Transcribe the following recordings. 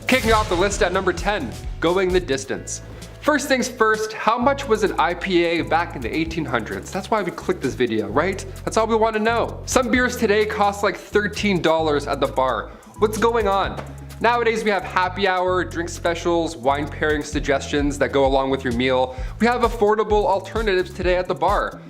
Kicking off the list at number 10, going the distance. First things first, how much was an IPA back in the 1800s? That's why we clicked this video, right? That's all we want to know. Some beers today cost like $13 at the bar. What's going on? Nowadays we have happy hour, drink specials, wine pairing suggestions that go along with your meal. We have affordable alternatives today at the bar.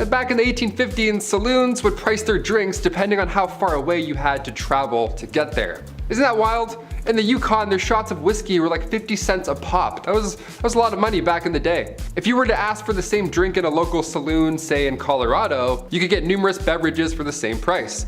Back in the 1850s, saloons would price their drinks depending on how far away you had to travel to get there. Isn't that wild? In the Yukon, their shots of whiskey were like 50 cents a pop. That was a lot of money back in the day. If you were to ask for the same drink in a local saloon, say in Colorado, you could get numerous beverages for the same price.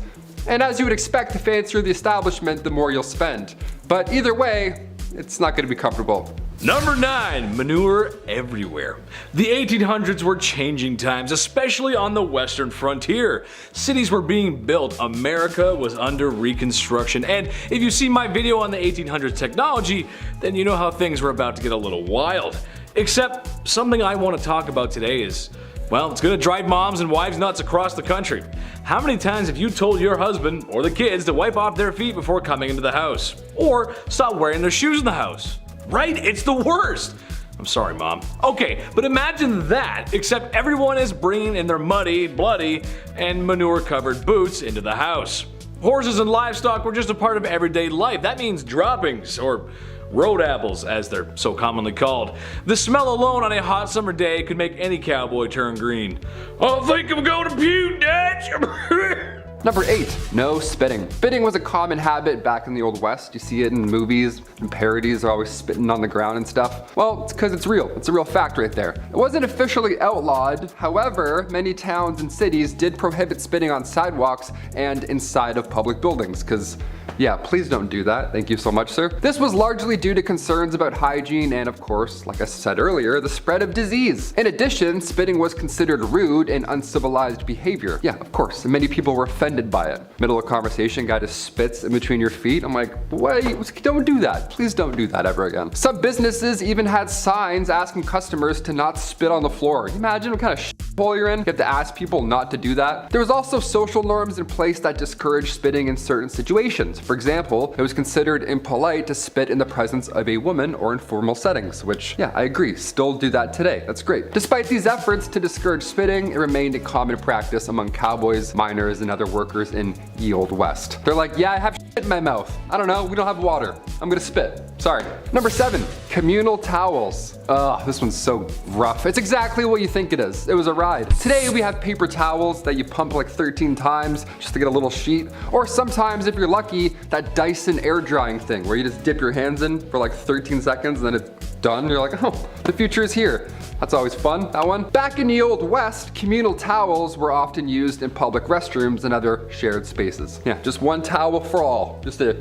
And as you would expect, the fancier the establishment, the more you'll spend. But either way, it's not gonna be comfortable. Number 9, manure everywhere. The 1800s were changing times, especially on the western frontier. Cities were being built, America was under reconstruction, and if you see my video on the 1800s technology, then you know how things were about to get a little wild. Except something I want to talk about today is, well, it's gonna drive moms and wives nuts across the country. How many times have you told your husband or the kids to wipe off their feet before coming into the house? Or stop wearing their shoes in the house? Right? It's the worst. I'm sorry, Mom. Okay, but imagine that, except everyone is bringing in their muddy, bloody, and manure-covered boots into the house. Horses and livestock were just a part of everyday life. That means droppings, or road apples, as they're so commonly called. The smell alone on a hot summer day could make any cowboy turn green. I think I'm going to puke, Dad. Number 8, no spitting. Spitting was a common habit back in the Old West. You see it in movies and parodies, they're always spitting on the ground and stuff. Well, it's because it's real. It's a real fact right there. It wasn't officially outlawed. However, many towns and cities did prohibit spitting on sidewalks and inside of public buildings, because yeah, please don't do that. Thank you so much, sir. This was largely due to concerns about hygiene and, of course, like I said earlier, the spread of disease. In addition, spitting was considered rude and uncivilized behavior. Yeah, of course, and many people were offended by it. Middle of conversation, guy just spits in between your feet. I'm like, wait, don't do that. Please don't do that ever again. Some businesses even had signs asking customers to not spit on the floor. Can you imagine what kind of shithole you're in? You have to ask people not to do that. There was also social norms in place that discouraged spitting in certain situations. For example, it was considered impolite to spit in the presence of a woman or in formal settings, which, yeah, I agree, still do that today. That's great. Despite these efforts to discourage spitting, it remained a common practice among cowboys, miners, and other workers in ye Old West. They're like, yeah, I have shit in my mouth. I don't know, we don't have water. I'm gonna spit. Sorry. Number 7, communal towels. Ugh, this one's so rough. It's exactly what you think it is. It was a ride. Today we have paper towels that you pump like 13 times just to get a little sheet. Or sometimes, if you're lucky, that Dyson air drying thing where you just dip your hands in for like 13 seconds and then it's done. You're like, oh, the future is here. That's always fun, that one. Back in the Old West, communal towels were often used in public restrooms and other shared spaces. Yeah, just one towel for all. Just to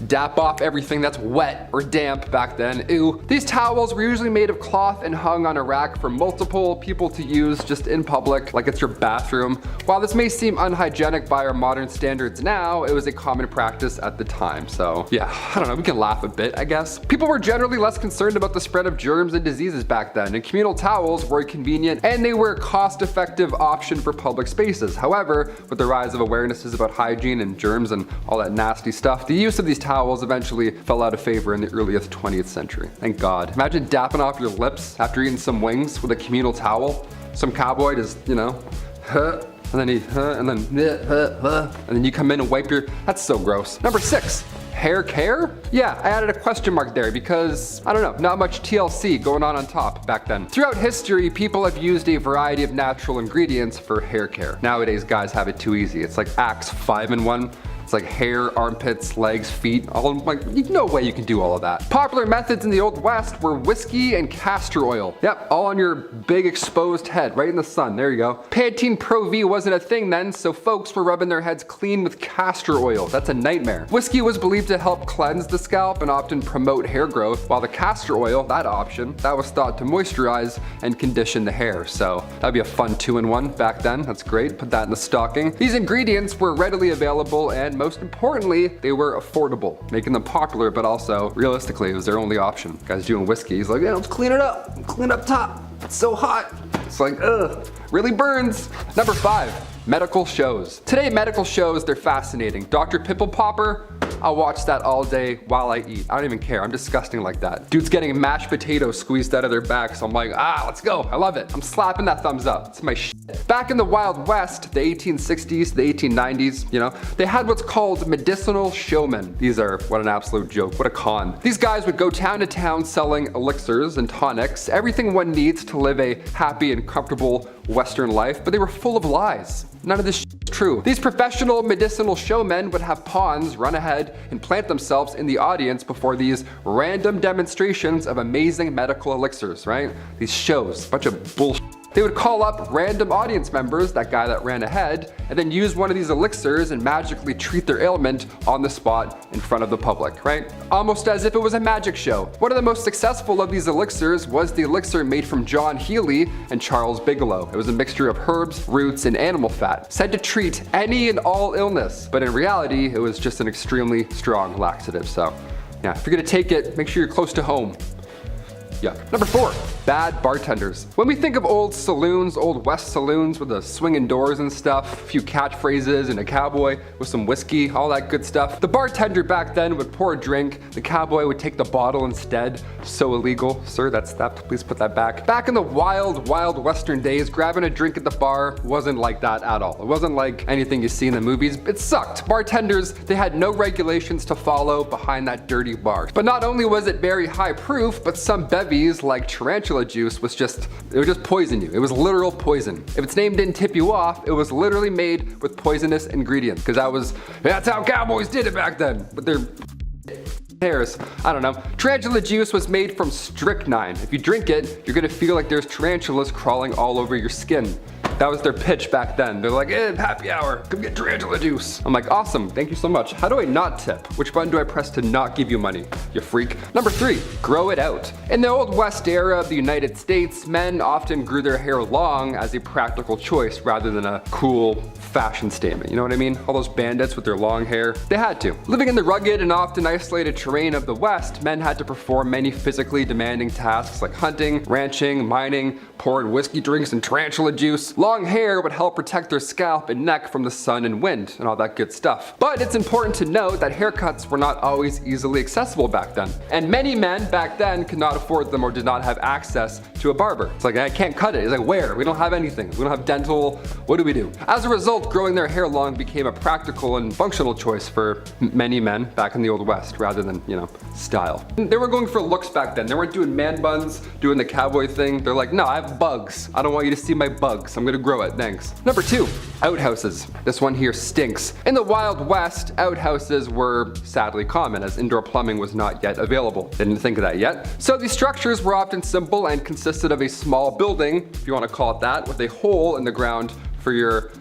dap off everything that's wet or damp back then. Ew. These towels were usually made of cloth and hung on a rack for multiple people to use just in public, like it's your bathroom. While this may seem unhygienic by our modern standards now, it was a common practice at the time. So yeah, I don't know, we can laugh a bit, I guess. People were generally less concerned about the spread of germs and diseases back then, and communal towels were convenient and they were a cost-effective option for public spaces. However, with the rise of awarenesses about hygiene and germs and all that nasty stuff, the use of these towels eventually fell out of favor in the earliest 20th century. Thank God. Imagine dapping off your lips after eating some wings with a communal towel. Some cowboy just, you know, and then he, and then you come in and wipe your, that's so gross. Number 6. Hair care? Yeah, I added a question mark there because, I don't know, not much TLC going on top back then. Throughout history, people have used a variety of natural ingredients for hair care. Nowadays, guys have it too easy. It's like Axe 5-in-1. It's like hair, armpits, legs, feet, all like, no way you can do all of that. Popular methods in the Old West were whiskey and castor oil. Yep, all on your big exposed head, right in the sun, there you go. Pantene Pro V wasn't a thing then, so folks were rubbing their heads clean with castor oil. That's a nightmare. Whiskey was believed to help cleanse the scalp and often promote hair growth, while the castor oil, that option, that was thought to moisturize and condition the hair. So that'd be a fun 2-in-1 back then, that's great, put that in the stocking. These ingredients were readily available and most importantly, they were affordable, making them popular, but also, realistically, it was their only option. Guy's doing whiskey, he's like, yeah, let's clean it up, clean up top. It's so hot. It's like, ugh, really burns. Number 5, medical shows. Today, medical shows, they're fascinating. Dr. Pimple Popper, I'll watch that all day while I eat. I don't even care. I'm disgusting like that. Dude's getting mashed potatoes squeezed out of their back, so I'm like, let's go. I love it. I'm slapping that thumbs up. It's my shit. Back in the Wild West, the 1860s, the 1890s, they had what's called medicinal showmen. These are, what an absolute joke, what a con. These guys would go town to town selling elixirs and tonics, everything one needs to live a happy and comfortable Western life, but they were full of lies. None of this shit is true. These professional medicinal showmen would have pawns run ahead and plant themselves in the audience before these random demonstrations of amazing medical elixirs, right? These shows, bunch of bullshit. They would call up random audience members, that guy that ran ahead, and then use one of these elixirs and magically treat their ailment on the spot in front of the public, right? Almost as if it was a magic show. One of the most successful of these elixirs was the elixir made from John Healy and Charles Bigelow. It was a mixture of herbs, roots, and animal fat, said to treat any and all illness, but in reality, it was just an extremely strong laxative. So, yeah, if you're gonna take it, make sure you're close to home. Yeah. Number 4, bad bartenders. When we think of old saloons, old West saloons with the swinging doors and stuff, a few catchphrases and a cowboy with some whiskey, all that good stuff, the bartender back then would pour a drink, the cowboy would take the bottle instead. So illegal. Sir, that's that. Please put that back. Back in the wild Western days, grabbing a drink at the bar wasn't like that at all. It wasn't like anything you see in the movies. It sucked. Bartenders, they had no regulations to follow behind that dirty bar. But not only was it very high proof, but some bevies like tarantula juice would just poison you. It was literal poison. If its name didn't tip you off, it was literally made with poisonous ingredients, because that's how cowboys did it back then. But they're hairs. I don't know. Tarantula juice was made from strychnine. If you drink it, you're gonna feel like there's tarantulas crawling all over your skin. That was their pitch back then. They're like, happy hour, come get tarantula juice. I'm like, awesome, thank you so much. How do I not tip? Which button do I press to not give you money, you freak? Number 3, grow it out. In the Old West era of the United States, men often grew their hair long as a practical choice rather than a cool fashion statement. You know what I mean? All those bandits with their long hair, they had to. Living in the rugged and often isolated terrain of the West, men had to perform many physically demanding tasks like hunting, ranching, mining, pouring whiskey drinks and tarantula juice. Long hair would help protect their scalp and neck from the sun and wind and all that good stuff. But it's important to note that haircuts were not always easily accessible back then. And many men back then could not afford them or did not have access to a barber. It's like, I can't cut it. It's like, where? We don't have anything. We don't have dental. What do we do? As a result, growing their hair long became a practical and functional choice for many men back in the Old West rather than, style. They were going for looks back then. They weren't doing man buns, doing the cowboy thing. They're like, no, I have bugs. I don't want you to see my bugs. I'm gonna grow it, thanks. Number 2, outhouses. This one here stinks. In the Wild West, outhouses were sadly common as indoor plumbing was not yet available. Didn't think of that yet. So these structures were often simple and consisted of a small building, if you want to call it that, with a hole in the ground for your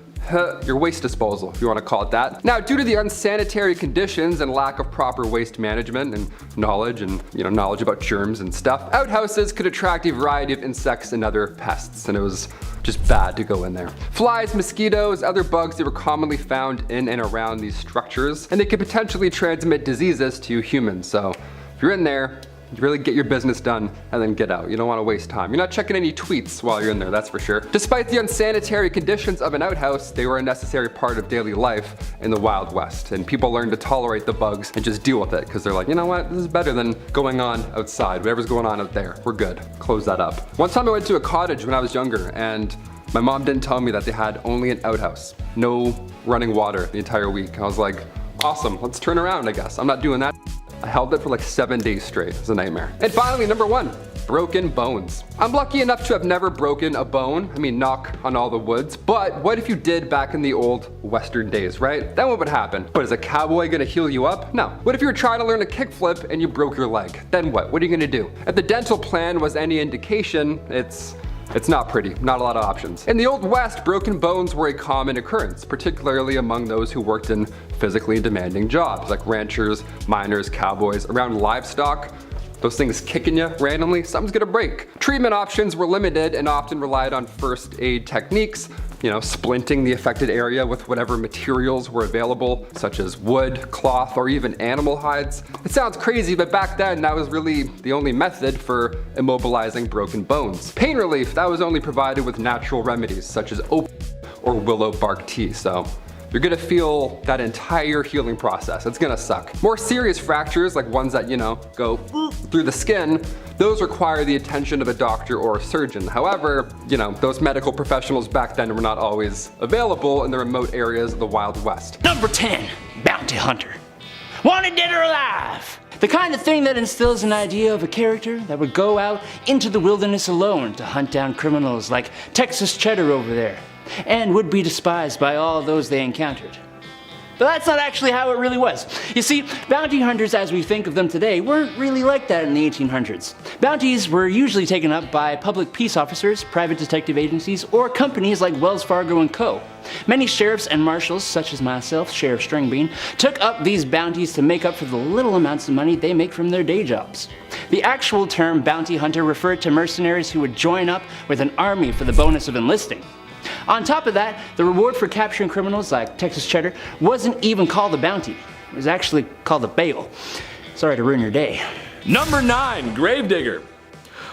waste disposal, if you want to call it that. Now, due to the unsanitary conditions and lack of proper waste management and knowledge about germs and stuff, outhouses could attract a variety of insects and other pests, and it was just bad to go in there. Flies, mosquitoes, other bugs, they were commonly found in and around these structures, and they could potentially transmit diseases to humans. So if you're in there, really get your business done and then get out. You don't want to waste time. You're not checking any tweets while you're in there, that's for sure. Despite the unsanitary conditions of an outhouse, they were a necessary part of daily life in the Wild West. And people learned to tolerate the bugs and just deal with it because they're like, you know what, this is better than going on outside. Whatever's going on out there, we're good. Close that up. One time I went to a cottage when I was younger and my mom didn't tell me that they had only an outhouse. No running water the entire week. I was like, awesome, let's turn around, I guess. I'm not doing that. I held it for like 7 days straight. It was a nightmare. And finally, number 1, broken bones. I'm lucky enough to have never broken a bone. I mean, knock on all the woods. But what if you did back in the old Western days, right? Then what would happen? But is a cowboy gonna heal you up? No. What if you were trying to learn a kickflip and you broke your leg? Then what? What are you gonna do? If the dental plan was any indication, it's not pretty, not a lot of options. In the Old West, broken bones were a common occurrence, particularly among those who worked in physically demanding jobs, like ranchers, miners, cowboys, around livestock. Those things kicking you randomly, something's gonna break. Treatment options were limited and often relied on first aid techniques, splinting the affected area with whatever materials were available, such as wood, cloth, or even animal hides. It sounds crazy, but back then that was really the only method for immobilizing broken bones. Pain relief, that was only provided with natural remedies, such as opium or willow bark tea. So you're gonna feel that entire healing process. It's gonna suck. More serious fractures, like ones that, go through the skin, those require the attention of a doctor or a surgeon. However, those medical professionals back then were not always available in the remote areas of the Wild West. Number 10, bounty hunter. Wanted dead or alive. The kind of thing that instills an idea of a character that would go out into the wilderness alone to hunt down criminals like Texas Cheddar over there, and would be despised by all those they encountered. But that's not actually how it really was. You see, bounty hunters as we think of them today weren't really like that in the 1800s. Bounties were usually taken up by public peace officers, private detective agencies, or companies like Wells Fargo & Co. Many sheriffs and marshals, such as myself, Sheriff Stringbean, took up these bounties to make up for the little amounts of money they make from their day jobs. The actual term bounty hunter referred to mercenaries who would join up with an army for the bonus of enlisting. On top of that, the reward for capturing criminals like Texas Cheddar wasn't even called a bounty. It was actually called a bail. Sorry to ruin your day. Number 9, gravedigger.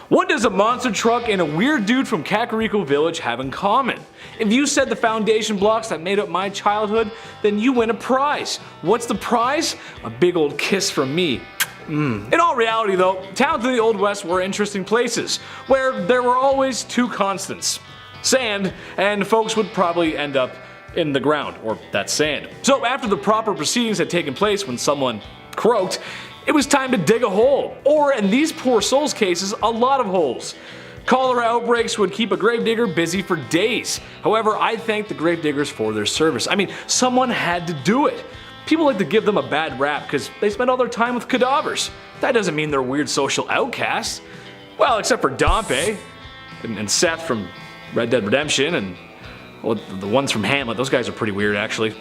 What does a monster truck and a weird dude from Kakariko Village have in common? If you said the foundation blocks that made up my childhood, then you win a prize. What's the prize? A big old kiss from me. In all reality though, towns in the Old West were interesting places, where there were always two constants. Sand, and folks would probably end up in the ground, or that sand. So after the proper proceedings had taken place when someone croaked, it was time to dig a hole, or in these poor souls' cases, a lot of holes. Cholera outbreaks would keep a gravedigger busy for days. However, I thank the gravediggers for their service. I mean, someone had to do it. People like to give them a bad rap because they spend all their time with cadavers. That doesn't mean they're weird social outcasts. Well, except for Dompe and Seth from Red Dead Redemption, and well, the ones from Hamlet. Those guys are pretty weird, actually.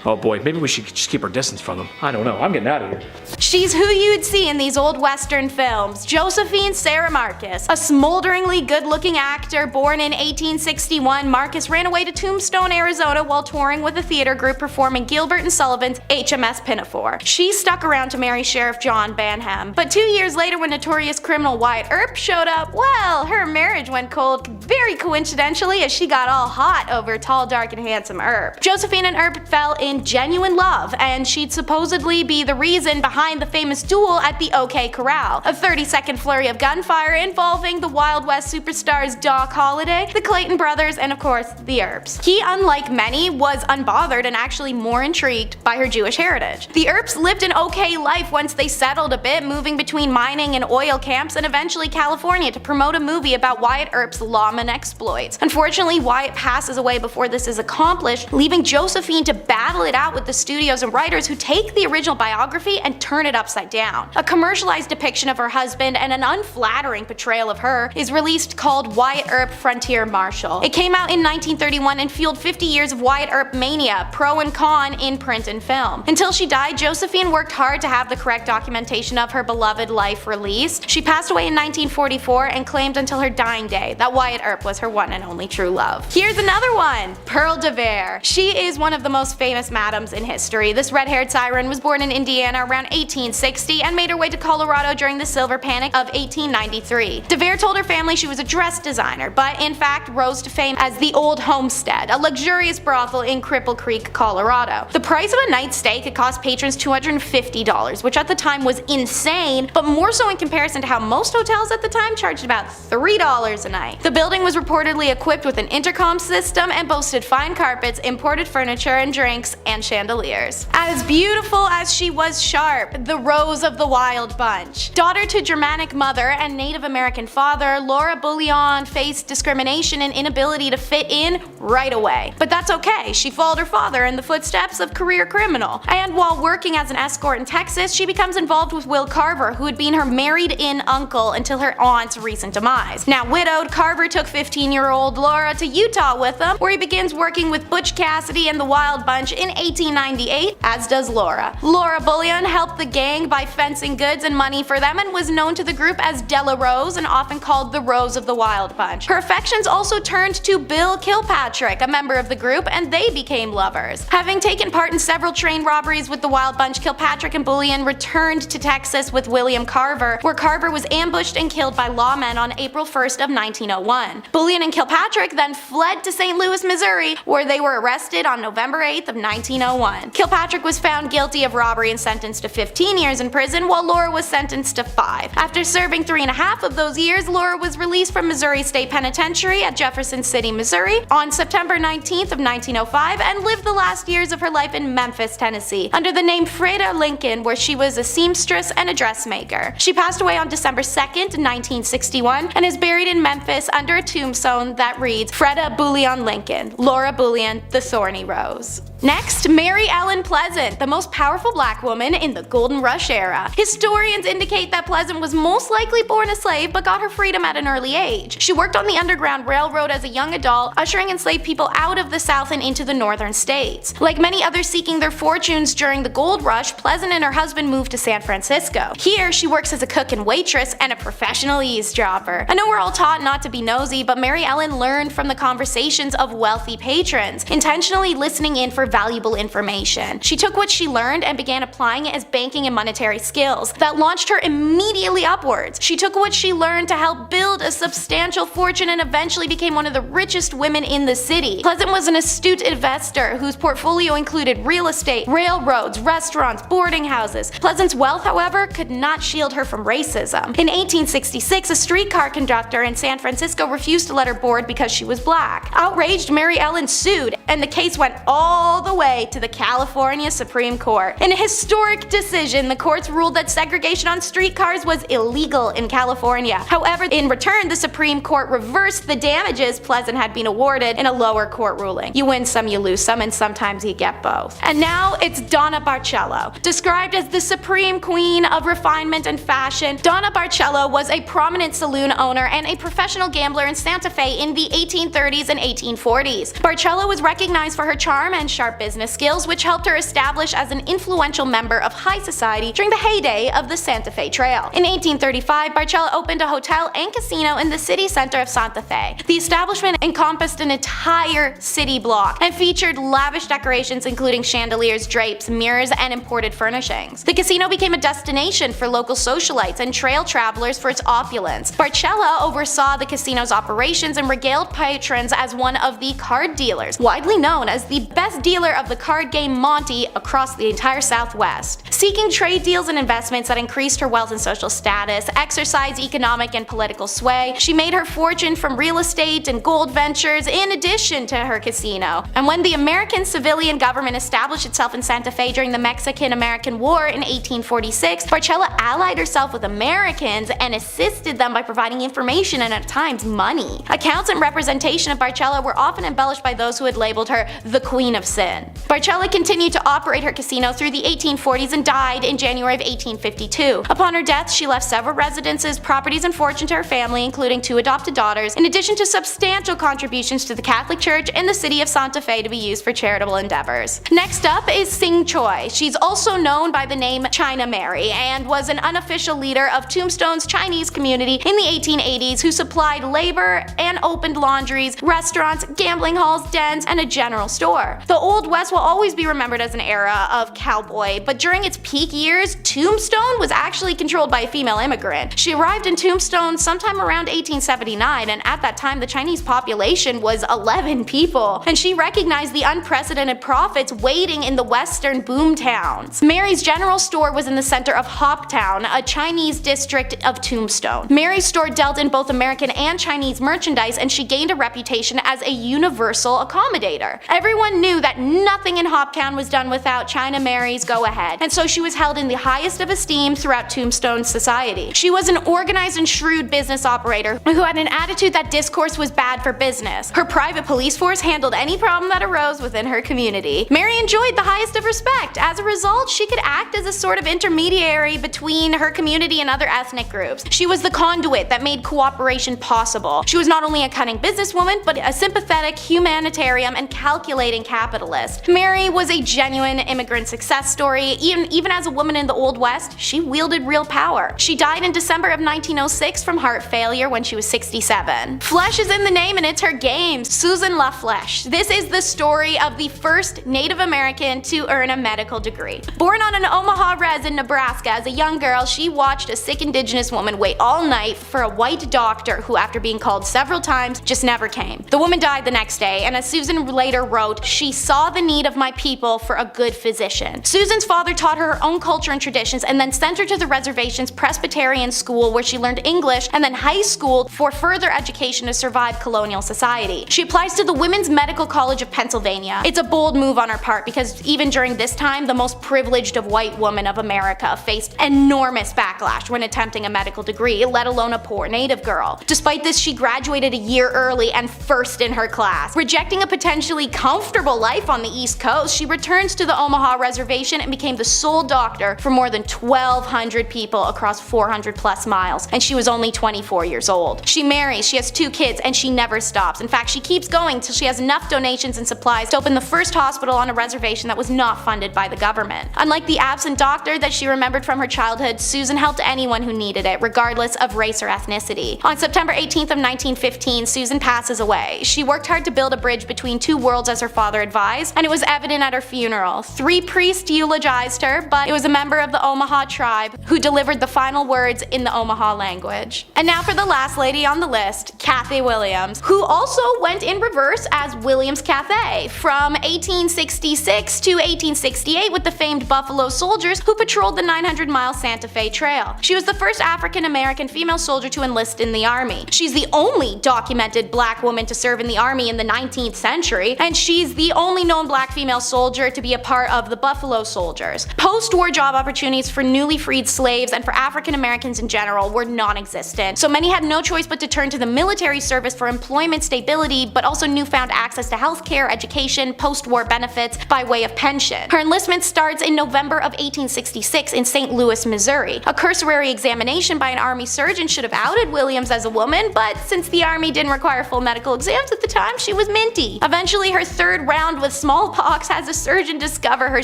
Oh boy, maybe we should just keep our distance from them. I don't know, I'm getting out of here. She's who you'd see in these old Western films. Josephine Sarah Marcus. A smolderingly good-looking actor born in 1861, Marcus ran away to Tombstone, Arizona while touring with a theater group performing Gilbert and Sullivan's HMS Pinafore. She stuck around to marry Sheriff John Banham. But 2 years later, when notorious criminal Wyatt Earp showed up, well, her marriage went cold very coincidentally as she got all hot over tall, dark, and handsome Earp. Josephine and Earp fell in genuine love, and she'd supposedly be the reason behind the famous duel at the OK Corral, a 30-second flurry of gunfire involving the Wild West superstars Doc Holliday, the Clayton brothers, and of course, the Earps. He, unlike many, was unbothered and actually more intrigued by her Jewish heritage. The Earps lived an okay life once they settled a bit, moving between mining and oil camps and eventually California to promote a movie about Wyatt Earp's lawman exploits. Unfortunately, Wyatt passes away before this is accomplished, leaving Josephine to battle it out with the studios and writers who take the original biography and turn it upside down. A commercialized depiction of her husband and an unflattering portrayal of her is released called Wyatt Earp Frontier Marshal. It came out in 1931 and fueled 50 years of Wyatt Earp mania, pro and con in print and film. Until she died, Josephine worked hard to have the correct documentation of her beloved life released. She passed away in 1944 and claimed until her dying day that Wyatt Earp was her one and only true love. Here's another one, Pearl Devere. She is one of the most famous madams in history. This red-haired siren was born in Indiana around 1860 and made her way to Colorado during the Silver Panic of 1893. Devere told her family she was a dress designer, but in fact rose to fame as the Old Homestead, a luxurious brothel in Cripple Creek, Colorado. The price of a night's stay could cost patrons $250, which at the time was insane, but more so in comparison to how most hotels at the time charged about $3 a night. The building was reportedly equipped with an intercom system and boasted fine carpets, imported furniture and drinks, and chandeliers. As beautiful as she was sharp, the Rose of the Wild Bunch. Daughter to Germanic mother and Native American father, Laura Bullion faced discrimination and inability to fit in right away. But that's okay, she followed her father in the footsteps of career criminal. And while working as an escort in Texas, she becomes involved with Will Carver, who had been her married-in uncle until her aunt's recent demise. Now widowed, Carver took 15-year-old Laura to Utah with him, where he begins working with Butch Cassidy and the Wild Bunch in 1898, as does Laura. Laura Bullion helped the gang by fencing goods and money for them and was known to the group as Della Rose and often called the Rose of the Wild Bunch. Her affections also turned to Bill Kilpatrick, a member of the group, and they became lovers. Having taken part in several train robberies with the Wild Bunch, Kilpatrick and Bullion returned to Texas with William Carver, where Carver was ambushed and killed by lawmen on April 1st of 1901. Bullion and Kilpatrick then fled to St. Louis, Missouri, where they were arrested on November 8th of 1902. 1901. Kilpatrick was found guilty of robbery and sentenced to 15 years in prison, while Laura was sentenced to 5. After serving 3.5 of those years, Laura was released from Missouri State Penitentiary at Jefferson City, Missouri on September 19th of 1905 and lived the last years of her life in Memphis, Tennessee, under the name Freda Lincoln, where she was a seamstress and a dressmaker. She passed away on December 2nd, 1961, and is buried in Memphis under a tombstone that reads Freda Bullion Lincoln, Laura Bullion, the Thorny Rose. Next, Mary Ellen Pleasant, the most powerful black woman in the Golden Rush era. Historians indicate that Pleasant was most likely born a slave but got her freedom at an early age. She worked on the Underground Railroad as a young adult, ushering enslaved people out of the South and into the northern states. Like many others seeking their fortunes during the gold rush, Pleasant and her husband moved to San Francisco. Here, she works as a cook and waitress and a professional eavesdropper. I know we're all taught not to be nosy, but Mary Ellen learned from the conversations of wealthy patrons, intentionally listening in for valuable information. She took what she learned and began applying it as banking and monetary skills that launched her immediately upwards. She took what she learned to help build a substantial fortune and eventually became one of the richest women in the city. Pleasant was an astute investor whose portfolio included real estate, railroads, restaurants, boarding houses. Pleasant's wealth, however, could not shield her from racism. In 1866, a streetcar conductor in San Francisco refused to let her board because she was black. Outraged, Mary Ellen sued, and the case went all the way to the California Supreme Court. In a historic decision, the courts ruled that segregation on streetcars was illegal in California. However, in return, the Supreme Court reversed the damages Pleasant had been awarded in a lower court ruling. You win some, you lose some, and sometimes you get both. And now it's Donna Barcello. Described as the supreme queen of refinement and fashion, Donna Barcello was a prominent saloon owner and a professional gambler in Santa Fe in the 1830s and 1840s. Barcello was recognized for her charm and sharp business skills, which helped her establish as an influential member of high society during the heyday of the Santa Fe Trail. In 1835, Barcello opened a hotel and casino in the city center of Santa Fe. The establishment encompassed an entire city block and featured lavish decorations including chandeliers, drapes, mirrors, and imported furnishings. The casino became a destination for local socialites and trail travelers for its opulence. Barcello oversaw the casino's operations and regaled patrons as one of the card dealers, widely known as the best dealer of the card game Monte across the entire Southwest. Seeking trade deals and investments that increased her wealth and social status, exercised economic and political sway, she made her fortune from real estate and gold ventures in addition to her casino. And when the American civilian government established itself in Santa Fe during the Mexican-American War in 1846, Barcello allied herself with Americans and assisted them by providing information and at times money. Accounts and representation of Barcello were often embellished by those who had labeled her the Queen of Sin. Barcello continued to operate her casino through the 1840s and died in January of 1852. Upon her death, she left several residences, properties, and fortune to her family, including 2 adopted daughters, in addition to substantial contributions to the Catholic Church and the city of Santa Fe to be used for charitable endeavors. Next up is Sing Choi. She's also known by the name China Mary and was an unofficial leader of Tombstone's Chinese community in the 1880s who supplied labor and opened laundries, restaurants, gambling halls, dens, and a general store. The Old West will always be remembered as an era of cowboy, but during its peak years, Tombstone was actually controlled by a female immigrant. She arrived in Tombstone sometime around 1879, and at that time the Chinese population was 11 people, and she recognized the unprecedented profits waiting in the western boom towns. Mary's general store was in the center of Hoptown, a Chinese district of Tombstone. Mary's store dealt in both American and Chinese merchandise, and she gained a reputation as a universal accommodator. Everyone knew that nothing in Hoptown was done without China Mary's go-ahead, and so she was held in the highest of esteem throughout Tombstone society. She was an organized and shrewd business operator who had an attitude that discourse was bad for business. Her private police force handled any problem that arose within her community. Mary enjoyed the highest of respect. As a result, she could act as a sort of intermediary between her community and other ethnic groups. She was the conduit that made cooperation possible. She was not only a cunning businesswoman, but a sympathetic humanitarian and calculating capitalist. Mary was a genuine immigrant success story. Even as a woman in the Old West, she wielded real power. She died in December of 1906 from heart failure when she was 67. Flesche is in the name and it's her game, Susan La Flesche. This is the story of the first Native American to earn a medical degree. Born on an Omaha res in Nebraska as a young girl, she watched a sick indigenous woman wait all night for a white doctor who, after being called several times, just never came. The woman died the next day, and as Susan later wrote, she saw saw the need of my people for a good physician. Susan's father taught her own culture and traditions and then sent her to the reservation's Presbyterian school where she learned English, and then high school for further education to survive colonial society. She applies to the Women's Medical College of Pennsylvania. It's a bold move on her part because even during this time, the most privileged of white women of America faced enormous backlash when attempting a medical degree, let alone a poor native girl. Despite this, she graduated a year early and first in her class. Rejecting a potentially comfortable life on the East Coast, she returns to the Omaha reservation and became the sole doctor for more than 1,200 people across 400 plus miles, and she was only 24 years old. She marries, she has 2 kids, and she never stops. In fact, she keeps going till she has enough donations and supplies to open the first hospital on a reservation that was not funded by the government. Unlike the absent doctor that she remembered from her childhood, Susan helped anyone who needed it, regardless of race or ethnicity. On September 18th of 1915, Susan passes away. She worked hard to build a bridge between 2 worlds as her father advised, and it was evident at her funeral. 3 priests eulogized her, but it was a member of the Omaha tribe who delivered the final words in the Omaha language. And now for the last lady on the list, Kathy Williams, who also went in reverse as Williams Cathay from 1866 to 1868 with the famed Buffalo Soldiers who patrolled the 900-mile Santa Fe Trail. She was the first African-American female soldier to enlist in the Army. She's the only documented black woman to serve in the Army in the 19th century, and she's the only known black female soldier to be a part of the Buffalo Soldiers. Post-war job opportunities for newly freed slaves and for African Americans in general were non-existent, so many had no choice but to turn to the military service for employment stability, but also newfound access to healthcare, education, post-war benefits by way of pension. Her enlistment starts in November of 1866 in St. Louis, Missouri. A cursory examination by an Army surgeon should have outed Williams as a woman, but since the Army didn't require full medical exams at the time, she was minty. Eventually, her 3rd round with smallpox has a surgeon discover her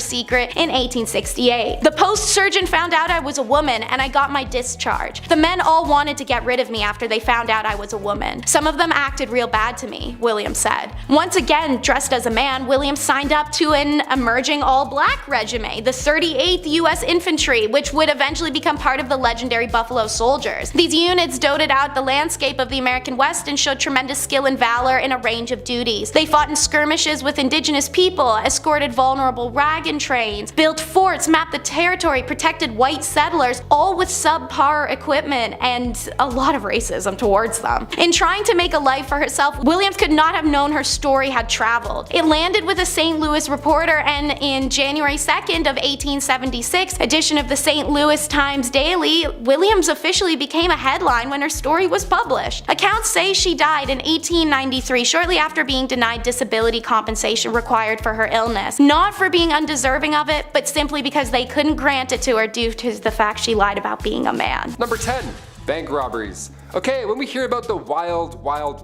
secret in 1868. The post-surgeon found out I was a woman, and I got my discharge. The men all wanted to get rid of me after they found out I was a woman. Some of them acted real bad to me, Williams said. Once again, dressed as a man, Williams signed up to an emerging all-black regiment, the 38th U.S. Infantry, which would eventually become part of the legendary Buffalo Soldiers. These units dotted out the landscape of the American West and showed tremendous skill and valor in a range of duties. They fought in skirmishes with indigenous people, escorted vulnerable wagon trains, built forts, mapped the territory, protected white settlers, all with subpar equipment and a lot of racism towards them. In trying to make a life for herself, Williams could not have known her story had traveled. It landed with a St. Louis Reporter, and in January 2nd of 1876 edition of the St. Louis Times Daily, Williams officially became a headline when her story was published. Accounts say she died in 1893, shortly after being denied disability compensation required for her illness. Not for being undeserving of it, but simply because they couldn't grant it to her due to the fact she lied about being a man. Number 10. Bank robberies. Okay, when we hear about the wild,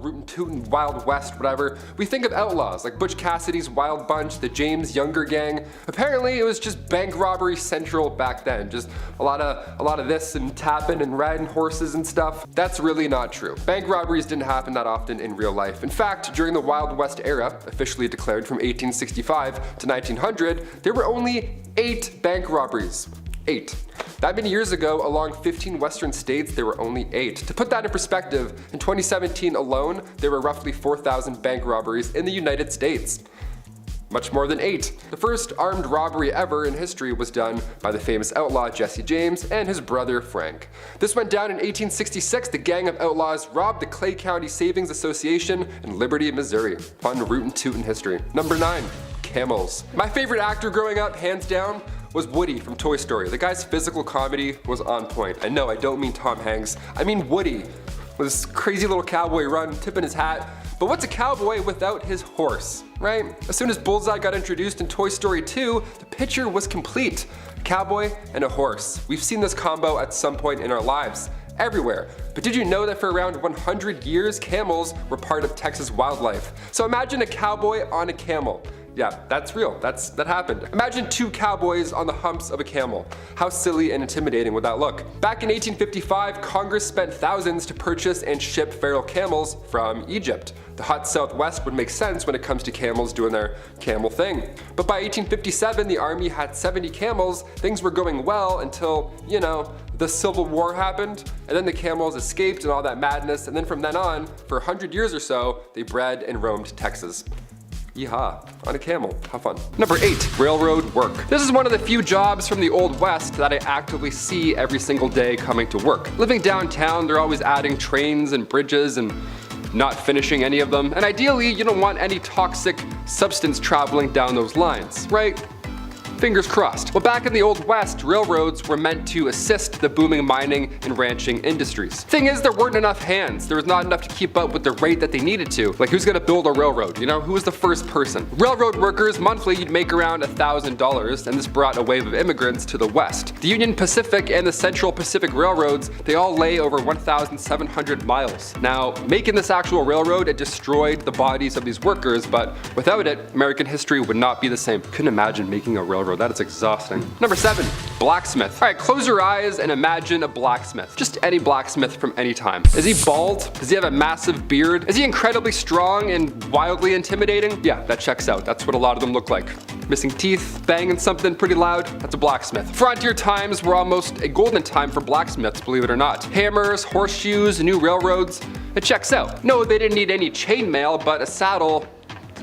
rootin' tootin' Wild West, whatever, we think of outlaws like Butch Cassidy's Wild Bunch, the James Younger Gang. Apparently it was just bank robbery central back then, just a lot of this and tapping and riding horses and stuff. That's really not true. Bank robberies didn't happen that often in real life. In fact, during the Wild West era, officially declared from 1865 to 1900, there were only 8 bank robberies. 8. That many years ago, along 15 western states, there were only 8. To put that in perspective, in 2017 alone, there were roughly 4,000 bank robberies in the United States. Much more than 8. The first armed robbery ever in history was done by the famous outlaw Jesse James and his brother Frank. This went down in 1866. The gang of outlaws robbed the Clay County Savings Association in Liberty, Missouri. Fun rootin' tootin' history. Number 9. Camels. My favorite actor growing up, hands down, was Woody from Toy Story. The guy's physical comedy was on point. And no, I don't mean Tom Hanks. I mean Woody. With this crazy little cowboy run, tipping his hat. But what's a cowboy without his horse, right? As soon as Bullseye got introduced in Toy Story 2, the picture was complete. A cowboy and a horse. We've seen this combo at some point in our lives. Everywhere. But did you know that for around 100 years, camels were part of Texas wildlife? So imagine a cowboy on a camel. Yeah, that's real. That happened. Imagine 2 cowboys on the humps of a camel. How silly and intimidating would that look? Back in 1855, Congress spent thousands to purchase and ship feral camels from Egypt. The hot Southwest would make sense when it comes to camels doing their camel thing. But by 1857, the army had 70 camels. Things were going well until, you know, the Civil War happened, and then the camels escaped and all that madness, and then from then on, for 100 years or so, they bred and roamed Texas. Yeehaw, on a camel, have fun. Number 8, railroad work. This is one of the few jobs from the Old West that I actively see every single day coming to work. Living downtown, they're always adding trains and bridges and not finishing any of them. And ideally, you don't want any toxic substance traveling down those lines, right? Fingers crossed. Well, back in the Old West, railroads were meant to assist the booming mining and ranching industries. Thing is, there weren't enough hands. There was not enough to keep up with the rate that they needed to. Like, who's gonna build a railroad? You know, who was the first person? Railroad workers, monthly, you'd make around $1,000, and this brought a wave of immigrants to the West. The Union Pacific and the Central Pacific Railroads, they all lay over 1,700 miles. Now, making this actual railroad, it destroyed the bodies of these workers, but without it, American history would not be the same. Couldn't imagine making a railroad. That is exhausting. Number 7, blacksmith. All right, close your eyes and imagine a blacksmith. Just any blacksmith from any time. Is he bald? Does he have a massive beard? Is he incredibly strong and wildly intimidating? Yeah, that checks out. That's what a lot of them look like. Missing teeth, banging something pretty loud, that's a blacksmith. Frontier times were almost a golden time for blacksmiths, believe it or not. Hammers, horseshoes, new railroads, it checks out. No, they didn't need any chainmail, but a saddle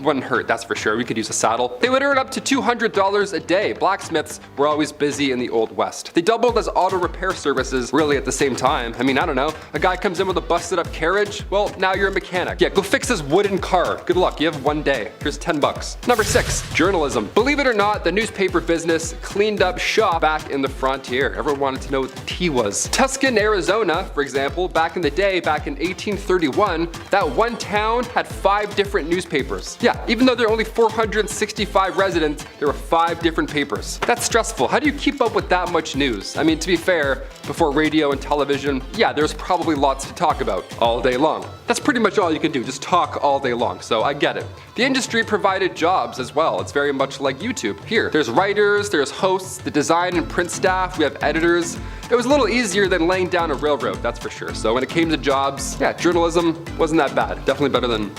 wouldn't hurt, that's for sure. We could use a saddle. They would earn up to $200 a day. Blacksmiths were always busy in the Old West. They doubled as auto repair services really at the same time. I mean, I don't know. A guy comes in with a busted up carriage, well, now you're a mechanic. Yeah, go fix this wooden car. Good luck, you have one day. Here's 10 bucks. Number 6, journalism. Believe it or not, the newspaper business cleaned up shop back in the frontier. Everyone wanted to know what the tea was. Tucson, Arizona, for example, back in the day, back in 1831, that one town had 5 different newspapers. Yeah, even though there are only 465 residents, there were 5 different papers. That's stressful. How do you keep up with that much news? I mean, to be fair, before radio and television, yeah, there's probably lots to talk about all day long. That's pretty much all you can do, just talk all day long, so I get it. The industry provided jobs as well. It's very much like YouTube. Here, there's writers, there's hosts, the design and print staff, we have editors. It was a little easier than laying down a railroad, that's for sure. So when it came to jobs, yeah, journalism wasn't that bad. Definitely better than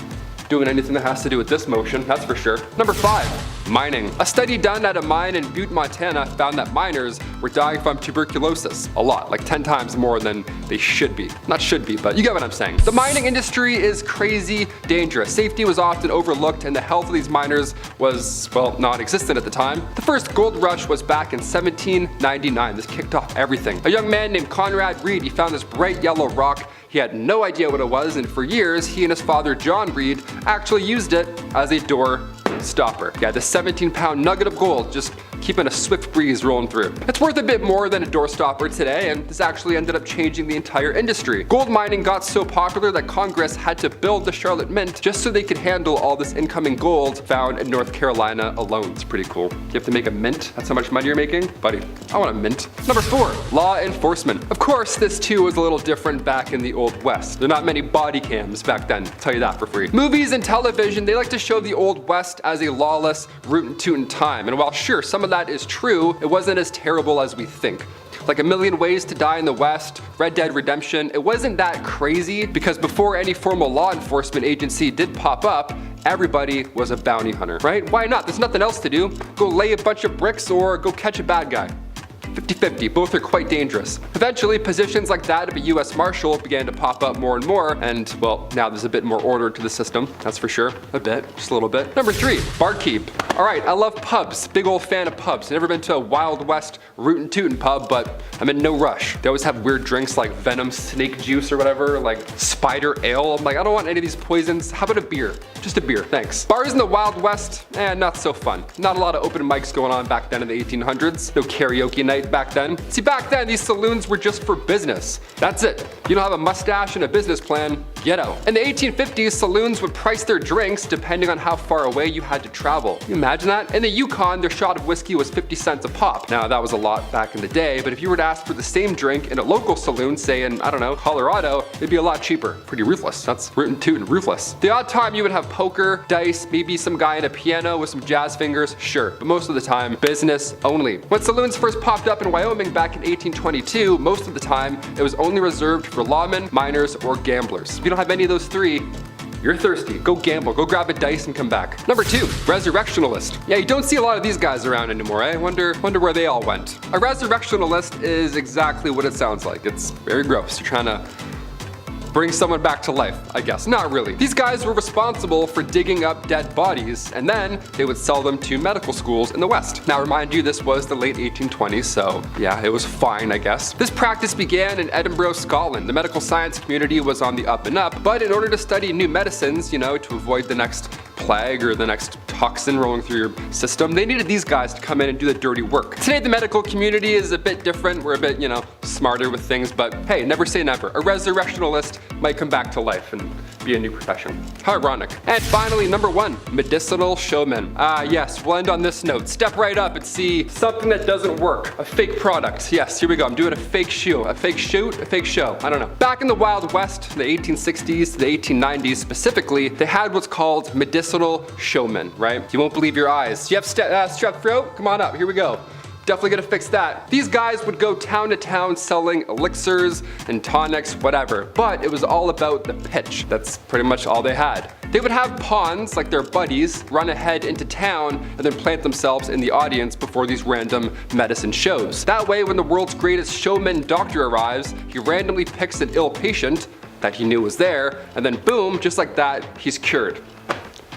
doing anything that has to do with this motion, that's for sure. Number 5, mining. A study done at a mine in Butte, Montana found that miners were dying from tuberculosis. A lot, like 10 times more than they should be. Not should be, but you get what I'm saying. The mining industry is crazy dangerous. Safety was often overlooked and the health of these miners was, well, non-existent at the time. The first gold rush was back in 1799. This kicked off everything. A young man named Conrad Reed, he found this bright yellow rock. He had no idea what it was, and for years, he and his father, John Reed, actually used it as a door stopper. Yeah, this 17-pound nugget of gold just keeping a swift breeze rolling through. It's worth a bit more than a door stopper today, and this actually ended up changing the entire industry. Gold mining got so popular that Congress had to build the Charlotte Mint just so they could handle all this incoming gold found in North Carolina alone. It's pretty cool. You have to make a mint? That's how much money you're making? Buddy, I want a mint. Number 4, law enforcement. Of course, this too was a little different back in the Old West. There are not many body cams back then, I'll tell you that for free. Movies and television, they like to show the Old West as a lawless, rootin' tootin' time. And while sure, some of that is true, it wasn't as terrible as we think. Like A Million Ways to Die in the West, Red Dead Redemption, it wasn't that crazy because before any formal law enforcement agency did pop up, everybody was a bounty hunter, right? Why not? There's nothing else to do. Go lay a bunch of bricks or go catch a bad guy. 50-50, both are quite dangerous. Eventually, positions like that of a US Marshal began to pop up more and more, and well, now there's a bit more order to the system, that's for sure. A bit, just a little bit. Number 3, barkeep. Alright, I love pubs, big old fan of pubs. Never been to a Wild West rootin' tootin' pub, but I'm in no rush. They always have weird drinks like venom snake juice or whatever, like spider ale. I'm like, I don't want any of these poisons. How about a beer? Just a beer, thanks. Bars in the Wild West, not so fun. Not a lot of open mics going on back then in the 1800s. No karaoke night back then. See, back then, these saloons were just for business. That's it. You don't have a mustache and a business plan, get out. In the 1850s, saloons would price their drinks depending on how far away you had to travel. Can you imagine that? In the Yukon, their shot of whiskey was 50 cents a pop. Now, that was a lot back in the day, but if you were to ask for the same drink in a local saloon, say in, I don't know, Colorado, it'd be a lot cheaper. Pretty ruthless. That's rootin' tootin' ruthless. The odd time you would have poker, dice, maybe some guy in a piano with some jazz fingers, sure, but most of the time, business only. When saloons first popped up in Wyoming back in 1822, most of the time, it was only reserved for lawmen, miners, or gamblers. If you don't have any of those 3, you're thirsty. Go gamble. Go grab a dice and come back. Number 2, resurrectionalist. Yeah, you don't see a lot of these guys around anymore, eh? Wonder where they all went. A resurrectionalist is exactly what it sounds like. It's very gross. You're trying to bring someone back to life, I guess. Not really. These guys were responsible for digging up dead bodies, and then they would sell them to medical schools in the West. Now remind you, this was the late 1820s, so yeah, it was fine, I guess. This practice began in Edinburgh, Scotland. The medical science community was on the up and up, but in order to study new medicines, you know, to avoid the next plague or the next toxin rolling through your system, they needed these guys to come in and do the dirty work. Today the medical community is a bit different. We're a bit, you know, smarter with things, but hey, never say never. A resurrectionalist might come back to life and be a new profession. How ironic. And finally, number 1, medicinal showmen. Yes, we'll end on this note. Step right up and see something that doesn't work. A fake product. Yes, here we go. I'm doing a fake shoe. A fake shoot? A fake show. I don't know. Back in the Wild West, the 1860s to the 1890s specifically, they had what's called medicinal showmen, right? You won't believe your eyes. You have strep throat? Come on up. Here we go. Definitely gonna fix that. These guys would go town to town selling elixirs and tonics, whatever, but it was all about the pitch. That's pretty much all they had. They would have pawns, like their buddies, run ahead into town and then plant themselves in the audience before these random medicine shows. That way, when the world's greatest showman doctor arrives, he randomly picks an ill patient that he knew was there, and then boom, just like that, he's cured.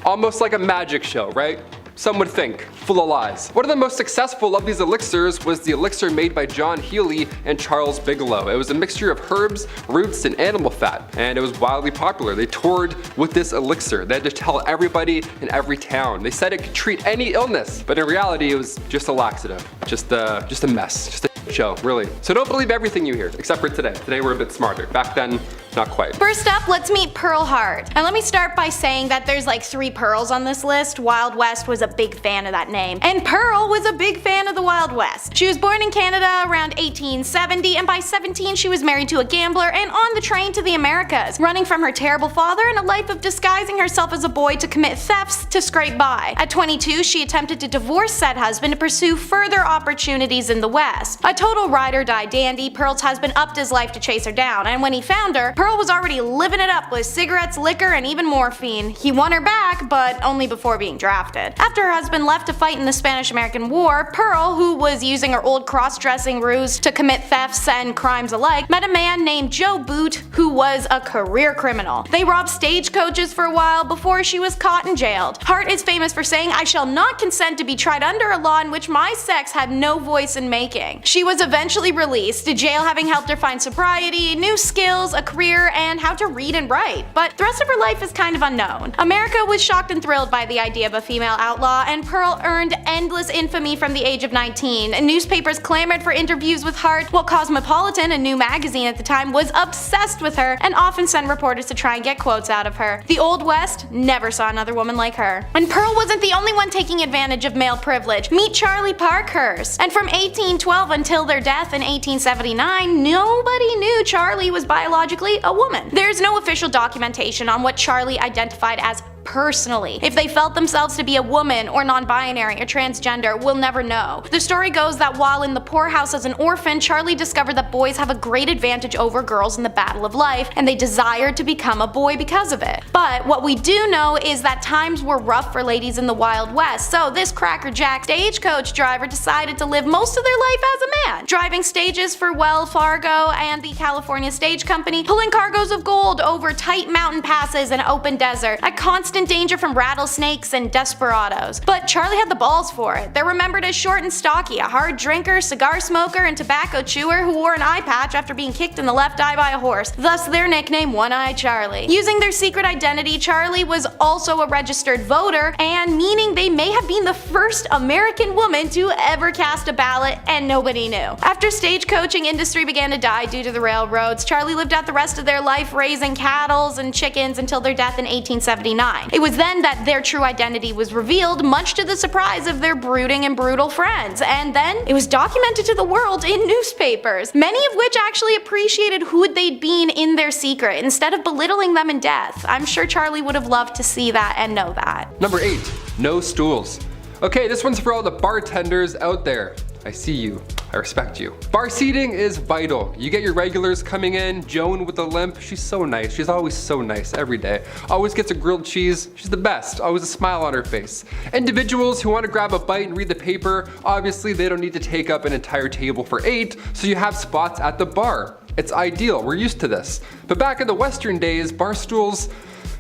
Almost like a magic show, right? Some would think, full of lies. One of the most successful of these elixirs was the elixir made by John Healy and Charles Bigelow. It was a mixture of herbs, roots, and animal fat, and it was wildly popular. They toured with this elixir. They had to tell everybody in every town. They said it could treat any illness, but in reality it was just a laxative. Just a mess. Just a show, really. So don't believe everything you hear, except for today. Today we're a bit smarter. Back then, not quite. First up, let's meet Pearl Hart. And let me start by saying that there's like 3 Pearls on this list. Wild West was a big fan of that name. And Pearl was a big fan of the Wild West. She was born in Canada around 1870, and by 17 she was married to a gambler and on the train to the Americas, running from her terrible father and a life of disguising herself as a boy to commit thefts to scrape by. At 22, she attempted to divorce said husband to pursue further opportunities in the West. A total ride-or-die dandy, Pearl's husband upped his life to chase her down, and when he found her, Pearl was already living it up with cigarettes, liquor, and even morphine. He won her back, but only before being drafted. After her husband left to fight in the Spanish-American War, Pearl, who was using her old cross-dressing ruse to commit thefts and crimes alike, met a man named Joe Boot, who was a career criminal. They robbed stagecoaches for a while before she was caught and jailed. Hart is famous for saying, "I shall not consent to be tried under a law in which my sex had no voice in making." She was eventually released, to jail having helped her find sobriety, new skills, a career, and how to read and write. But the rest of her life is kind of unknown. America was shocked and thrilled by the idea of a female outlaw, and Pearl earned endless infamy from the age of 19. Newspapers clamored for interviews with Hart, while Cosmopolitan, a new magazine at the time, was obsessed with her and often sent reporters to try and get quotes out of her. The Old West never saw another woman like her. And Pearl wasn't the only one taking advantage of male privilege. Meet Charlie Parkhurst. And from 1812 until their death in 1879, nobody knew Charlie was biologically a woman. There's no official documentation on what Charlie identified as personally. If they felt themselves to be a woman or non-binary or transgender, we'll never know. The story goes that while in the poorhouse as an orphan, Charlie discovered that boys have a great advantage over girls in the battle of life, and they desired to become a boy because of it. But what we do know is that times were rough for ladies in the Wild West, so this crackerjack stagecoach driver decided to live most of their life as a man, driving stages for Wells Fargo and the California Stage Company, pulling cargoes of gold over tight mountain passes and open desert, at constant danger from rattlesnakes and desperados. But Charlie had the balls for it. They're remembered as short and stocky, a hard drinker, cigar smoker, and tobacco chewer who wore an eye patch after being kicked in the left eye by a horse, thus their nickname One-Eyed Charlie. Using their secret identity, Charlie was also a registered voter, and meaning they may have been the first American woman to ever cast a ballot, and nobody knew. After stagecoaching industry began to die due to the railroads, Charlie lived out the rest of their life raising cattle and chickens until their death in 1879. It was then that their true identity was revealed, much to the surprise of their brooding and brutal friends, and then it was documented to the world in newspapers, many of which actually appreciated who they'd been in their secret instead of belittling them in death. I'm sure Charlie would have loved to see that and know that. Number 8, no stools. Okay, this one's for all the bartenders out there. I see you. I respect you. Bar seating is vital. You get your regulars coming in. Joan with the limp, she's so nice. She's always so nice every day. Always gets a grilled cheese. She's the best. Always a smile on her face. Individuals who want to grab a bite and read the paper, obviously they don't need to take up an entire table for 8, so you have spots at the bar. It's ideal, we're used to this. But back in the Western days, bar stools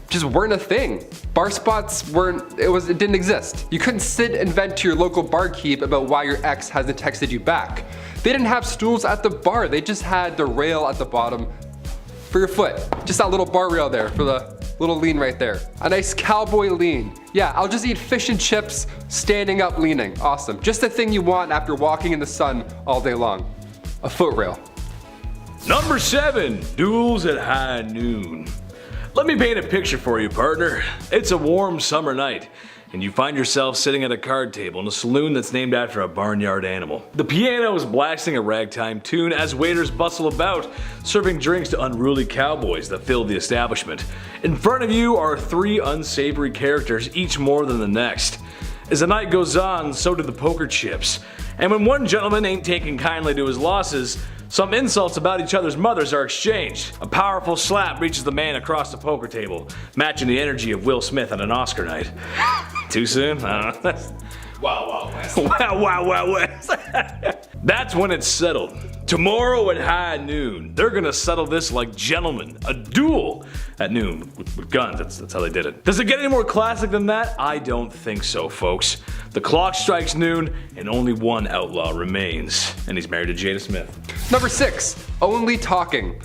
just weren't a thing. Bar spots it didn't exist. You couldn't sit and vent to your local barkeep about why your ex hasn't texted you back. They didn't have stools at the bar, they just had the rail at the bottom for your foot. Just that little bar rail there for the little lean right there. A nice cowboy lean. Yeah, I'll just eat fish and chips standing up leaning. Awesome. Just the thing you want after walking in the sun all day long. A foot rail. Number 7, duels at high noon. Let me paint a picture for you, partner. It's a warm summer night, and you find yourself sitting at a card table in a saloon that's named after a barnyard animal. The piano is blasting a ragtime tune as waiters bustle about, serving drinks to unruly cowboys that fill the establishment. In front of you are 3 unsavory characters, each more than the next. As the night goes on, so do the poker chips. And when one gentleman ain't taking kindly to his losses, some insults about each other's mothers are exchanged. A powerful slap reaches the man across the poker table, matching the energy of Will Smith on an Oscar night. Too soon? I don't know. Wow, West. Wow, West. That's when it's settled. Tomorrow at high noon, they're gonna settle this like gentlemen. A duel at noon with guns. That's how they did it. Does it get any more classic than that? I don't think so, folks. The clock strikes noon, and only one outlaw remains, and he's married to Jada Smith. Number 6, only talking.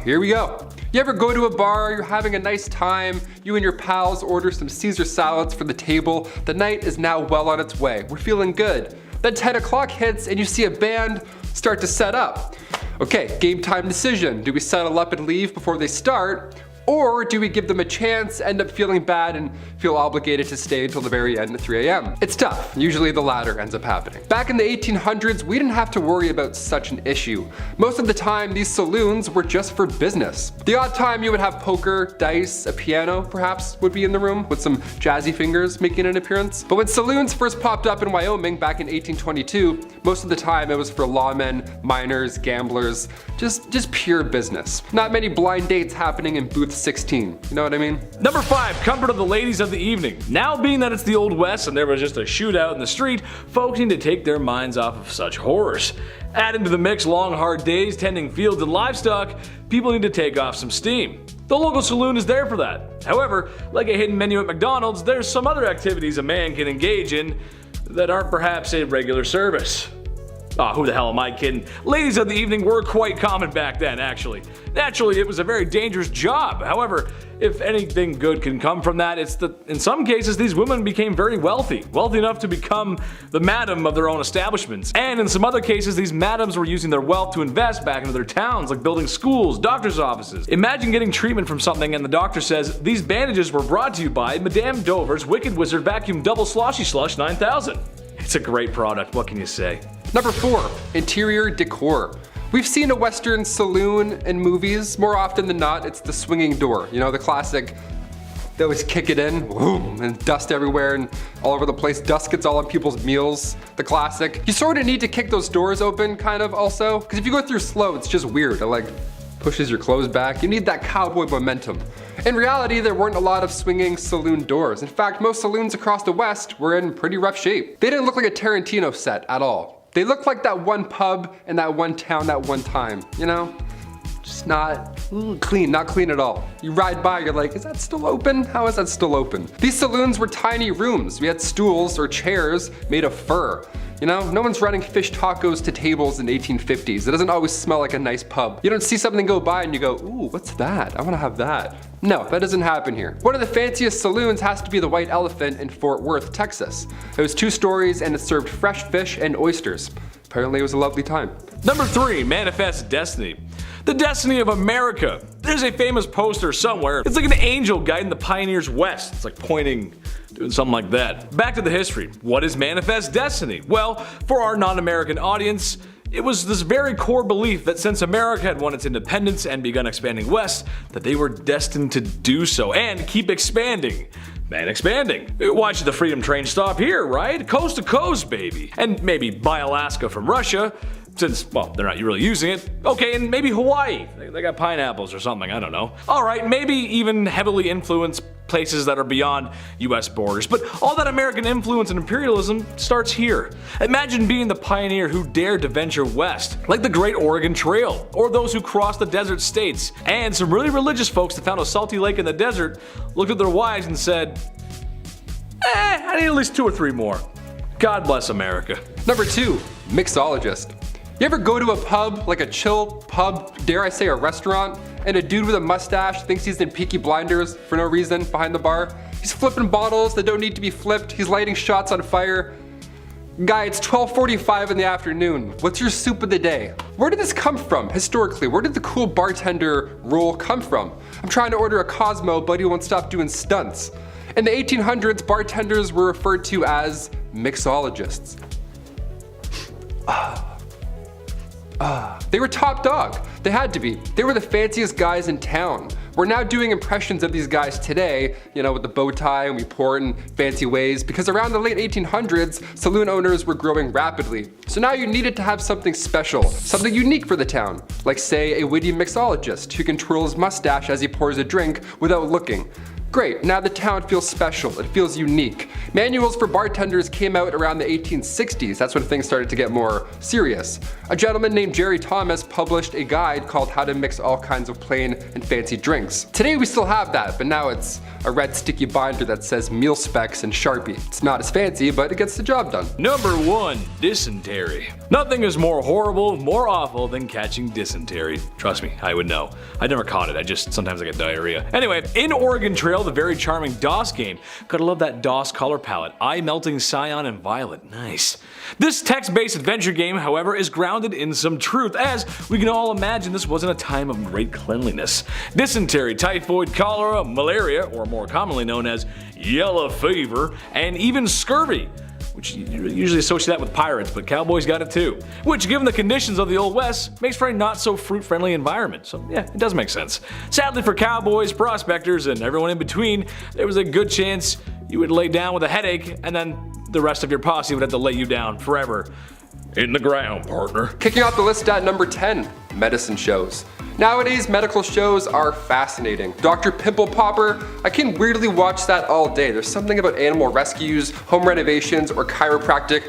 Here we go. You ever go to a bar, you're having a nice time, you and your pals order some Caesar salads for the table, the night is now well on its way, we're feeling good. Then 10 o'clock hits and you see a band start to set up. Okay, game time decision. Do we settle up and leave before they start? Or do we give them a chance, end up feeling bad, and feel obligated to stay until the very end at 3 a.m.? It's tough. Usually the latter ends up happening. Back in the 1800s, we didn't have to worry about such an issue. Most of the time, these saloons were just for business. The odd time you would have poker, dice, a piano perhaps would be in the room with some jazzy fingers making an appearance. But when saloons first popped up in Wyoming back in 1822, most of the time it was for lawmen, miners, gamblers, just pure business. Not many blind dates happening in booth 16, you know what I mean? Number 5, comfort of the ladies of the evening. Now being that it's the Old West and there was just a shootout in the street, folks need to take their minds off of such horrors. Adding to the mix long hard days tending fields and livestock, people need to take off some steam. The local saloon is there for that. However, like a hidden menu at McDonald's, there's some other activities a man can engage in that aren't perhaps a regular service. Who the hell am I kidding? Ladies of the evening were quite common back then, actually. Naturally, it was a very dangerous job. However, if anything good can come from that, it's that in some cases these women became very wealthy enough to become the madam of their own establishments. And in some other cases, these madams were using their wealth to invest back into their towns, like building schools, doctor's offices. Imagine getting treatment from something and the doctor says, "These bandages were brought to you by Madame Dover's Wicked Wizard Vacuum Double Sloshy Slush 9000. It's a great product, what can you say? Number 4, interior decor. We've seen a Western saloon in movies. More often than not, it's the swinging door. You know, the classic, they always kick it in, boom, and dust everywhere and all over the place. Dust gets all on people's meals, the classic. You sort of need to kick those doors open, kind of, also. Because if you go through slow, it's just weird. It like pushes your clothes back. You need that cowboy momentum. In reality, there weren't a lot of swinging saloon doors. In fact, most saloons across the West were in pretty rough shape. They didn't look like a Tarantino set at all. They looked like that one pub in that one town that one time, you know? Just not clean, not clean at all. You ride by, you're like, is that still open? How is that still open? These saloons were tiny rooms. We had stools or chairs made of fur. You know, no one's running fish tacos to tables in 1850s. It doesn't always smell like a nice pub. You don't see something go by and you go, ooh, what's that? I wanna have that. No, that doesn't happen here. One of the fanciest saloons has to be the White Elephant in Fort Worth, Texas. It was 2 stories and it served fresh fish and oysters. Apparently it was a lovely time. Number 3, manifest destiny. The destiny of America. There's a famous poster somewhere. It's like an angel guiding the pioneers west. It's like pointing, doing something like that. Back to the history. What is manifest destiny? Well, for our non-American audience, it was this very core belief that since America had won its independence and begun expanding west, that they were destined to do so and keep expanding. And expanding. Why should the freedom train stop here, right? Coast to coast, baby. And maybe buy Alaska from Russia. Since, well, they're not really using it. Okay, and maybe Hawaii. They got pineapples or something, I don't know. Alright, maybe even heavily influenced places that are beyond US borders. But all that American influence and imperialism starts here. Imagine being the pioneer who dared to venture west, like the Great Oregon Trail, or those who crossed the desert states. And some really religious folks that found a salty lake in the desert looked at their wives and said, I need at least 2 or 3 more. God bless America. Number 2, mixologist. You ever go to a pub, like a chill pub, dare I say a restaurant, and a dude with a mustache thinks he's in Peaky Blinders for no reason behind the bar? He's flipping bottles that don't need to be flipped, he's lighting shots on fire. Guy, it's 12:45 in the afternoon. What's your soup of the day? Where did this come from historically? Where did the cool bartender role come from? I'm trying to order a Cosmo, but he won't stop doing stunts. In the 1800s, bartenders were referred to as mixologists. They were top dog. They had to be. They were the fanciest guys in town. We're now doing impressions of these guys today, you know, with the bow tie, and we pour it in fancy ways, because around the late 1800s, saloon owners were growing rapidly. So now you needed to have something special, something unique for the town, like say a witty mixologist who can twirl his mustache as he pours a drink without looking. Great, now the town feels special, it feels unique. Manuals for bartenders came out around the 1860s, that's when things started to get more serious. A gentleman named Jerry Thomas published a guide called How to Mix All Kinds of Plain and Fancy Drinks. Today we still have that, but now it's a red sticky binder that says meal specs and Sharpie. It's not as fancy, but it gets the job done. Number 1, dysentery. Nothing is more horrible, more awful than catching dysentery. Trust me, I would know. I never caught it, sometimes I get diarrhea. Anyway, in Oregon Trail, the very charming DOS game. Gotta love that DOS color palette. Eye-melting cyan and violet. Nice. This text-based adventure game, however, is grounded in some truth, as we can all imagine this wasn't a time of great cleanliness. Dysentery, typhoid, cholera, malaria, or more commonly known as yellow fever, and even scurvy, which you usually associate that with pirates, but cowboys got it too. Which, given the conditions of the Old West, makes for a not so fruit-friendly environment. So yeah, it does make sense. Sadly for cowboys, prospectors, and everyone in between, there was a good chance you would lay down with a headache, and then the rest of your posse would have to lay you down forever in the ground, partner. Kicking off the list at number 10, medicine shows. Nowadays, medical shows are fascinating. Dr. Pimple Popper, I can weirdly watch that all day. There's something about animal rescues, home renovations, or chiropractic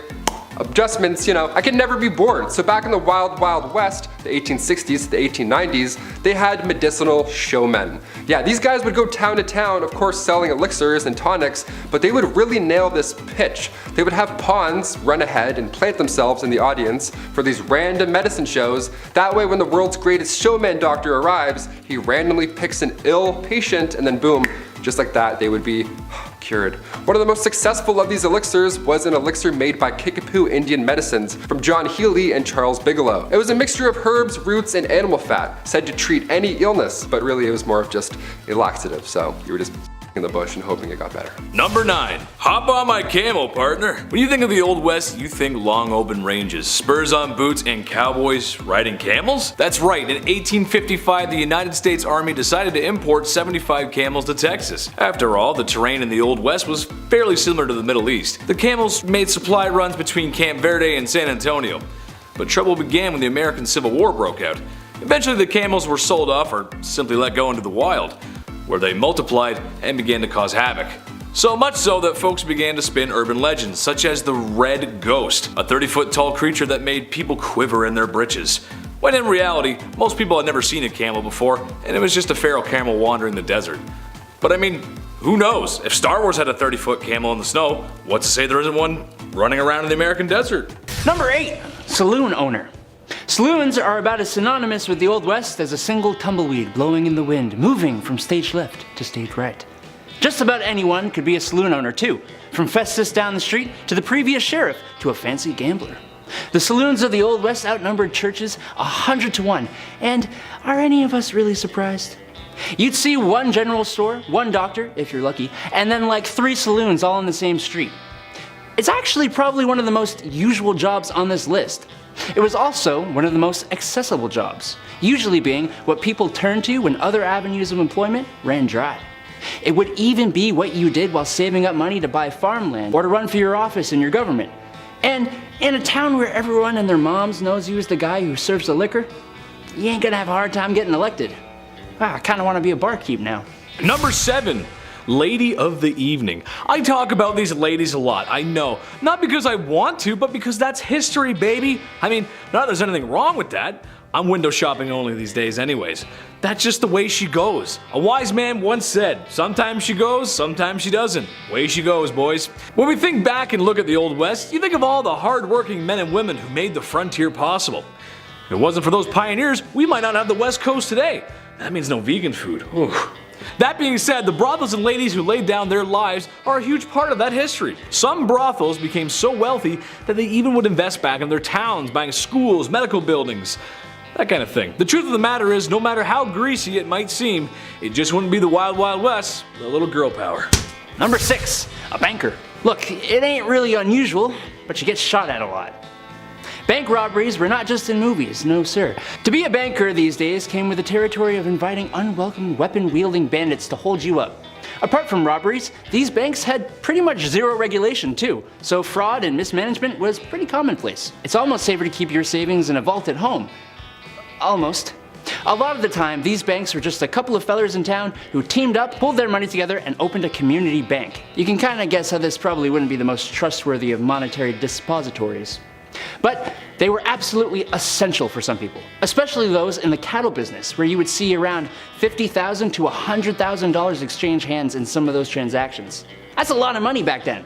adjustments, you know, I can never be bored. So back in the wild, wild west, the 1860s to the 1890s, they had medicinal showmen. Yeah, these guys would go town to town, of course selling elixirs and tonics, but they would really nail this pitch. They would have pawns run ahead and plant themselves in the audience for these random medicine shows. That way when the world's greatest showman doctor arrives, he randomly picks an ill patient and then boom, just like that, they would be cured. One of the most successful of these elixirs was an elixir made by Kickapoo Indian Medicines from John Healy and Charles Bigelow. It was a mixture of herbs, roots, and animal fat, said to treat any illness, but really it was more of just a laxative, so you were just in the bush and hoping it got better. Number 9. Hop on my camel, partner. When you think of the Old West, you think long open ranges, spurs on boots, and cowboys riding camels? That's right, in 1855 the United States Army decided to import 75 camels to Texas. After all, the terrain in the Old West was fairly similar to the Middle East. The camels made supply runs between Camp Verde and San Antonio. But trouble began when the American Civil War broke out. Eventually the camels were sold off or simply let go into the wild, where they multiplied and began to cause havoc. So much so that folks began to spin urban legends, such as the Red Ghost, a 30-foot tall creature that made people quiver in their britches. When in reality, most people had never seen a camel before, and it was just a feral camel wandering the desert. But I mean, who knows? If Star Wars had a 30-foot camel in the snow, what's to say there isn't one running around in the American desert? Number 8. Saloon owner. Saloons are about as synonymous with the Old West as a single tumbleweed blowing in the wind, moving from stage left to stage right. Just about anyone could be a saloon owner too, from Festus down the street to the previous sheriff to a fancy gambler. The saloons of the Old West outnumbered churches 100 to 1, and are any of us really surprised? You'd see one general store, one doctor, if you're lucky, and then like 3 saloons all on the same street. It's actually probably one of the most usual jobs on this list. It was also one of the most accessible jobs, usually being what people turned to when other avenues of employment ran dry. It would even be what you did while saving up money to buy farmland or to run for your office in your government. And in a town where everyone and their moms knows you as the guy who serves the liquor, you ain't gonna have a hard time getting elected. I kinda wanna be a barkeep now. Number 7. Lady of the evening. I talk about these ladies a lot, I know. Not because I want to, but because that's history, baby. I mean, not that there's anything wrong with that. I'm window shopping only these days anyways. That's just the way she goes. A wise man once said, sometimes she goes, sometimes she doesn't. Way she goes, boys. When we think back and look at the Old West, you think of all the hard-working men and women who made the frontier possible. If it wasn't for those pioneers, we might not have the West Coast today. That means no vegan food. Ooh. That being said, the brothels and ladies who laid down their lives are a huge part of that history. Some brothels became so wealthy that they even would invest back in their towns, buying schools, medical buildings, that kind of thing. The truth of the matter is, no matter how greasy it might seem, it just wouldn't be the Wild Wild West with a little girl power. Number 6, a banker. Look, it ain't really unusual, but you get shot at a lot. Bank robberies were not just in movies, no sir. To be a banker these days came with the territory of inviting unwelcome weapon-wielding bandits to hold you up. Apart from robberies, these banks had pretty much zero regulation too, so fraud and mismanagement was pretty commonplace. It's almost safer to keep your savings in a vault at home. Almost. A lot of the time, these banks were just a couple of fellers in town who teamed up, pulled their money together, and opened a community bank. You can kinda guess how this probably wouldn't be the most trustworthy of monetary depositories. But they were absolutely essential for some people, especially those in the cattle business, where you would see around $50,000 to $100,000 exchange hands in some of those transactions. That's a lot of money back then.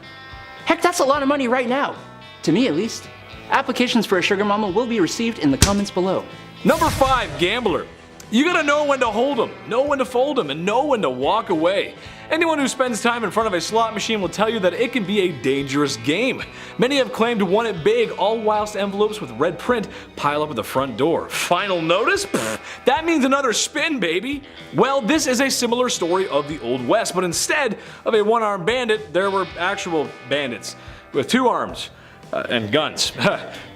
Heck, that's a lot of money right now. To me, at least. Applications for a sugar mama will be received in the comments below. Number 5, gambler. You gotta know when to hold 'em, know when to fold 'em, and know when to walk away. Anyone who spends time in front of a slot machine will tell you that it can be a dangerous game. Many have claimed to won it big, all whilst envelopes with red print pile up at the front door. Final notice? Pfft, that means another spin, baby. Well, this is a similar story of the Old West, but instead of a one-armed bandit, there were actual bandits with 2 arms and guns.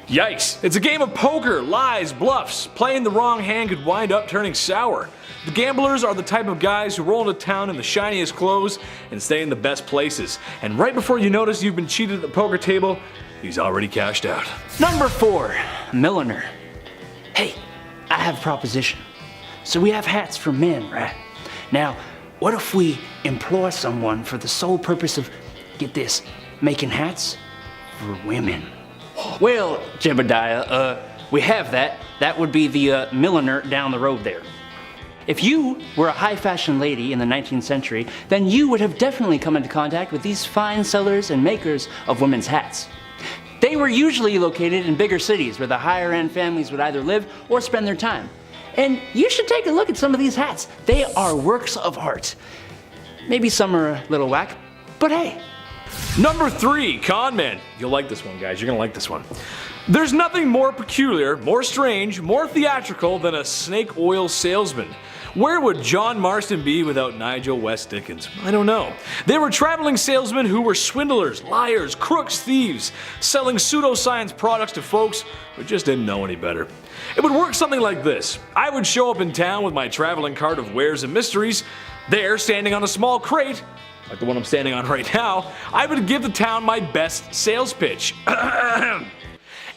Yikes. It's a game of poker, lies, bluffs. Playing the wrong hand could wind up turning sour. The gamblers are the type of guys who roll into town in the shiniest clothes and stay in the best places. And right before you notice you've been cheated at the poker table, he's already cashed out. Number 4, milliner. Hey, I have a proposition. So we have hats for men, right? Now, what if we employ someone for the sole purpose of, get this, making hats for women? Well, Jebediah, we have that. That would be the milliner down the road there. If you were a high fashion lady in the 19th century, then you would have definitely come into contact with these fine sellers and makers of women's hats. They were usually located in bigger cities where the higher end families would either live or spend their time. And you should take a look at some of these hats. They are works of art. Maybe some are a little whack, but hey. Number 3, con man. You'll like this one, guys. You're gonna like this one. There's nothing more peculiar, more strange, more theatrical than a snake oil salesman. Where would John Marston be without Nigel West Dickens? I don't know. They were traveling salesmen who were swindlers, liars, crooks, thieves, selling pseudoscience products to folks who just didn't know any better. It would work something like this. I would show up in town with my traveling cart of wares and mysteries. There, standing on a small crate, like the one I'm standing on right now, I would give the town my best sales pitch.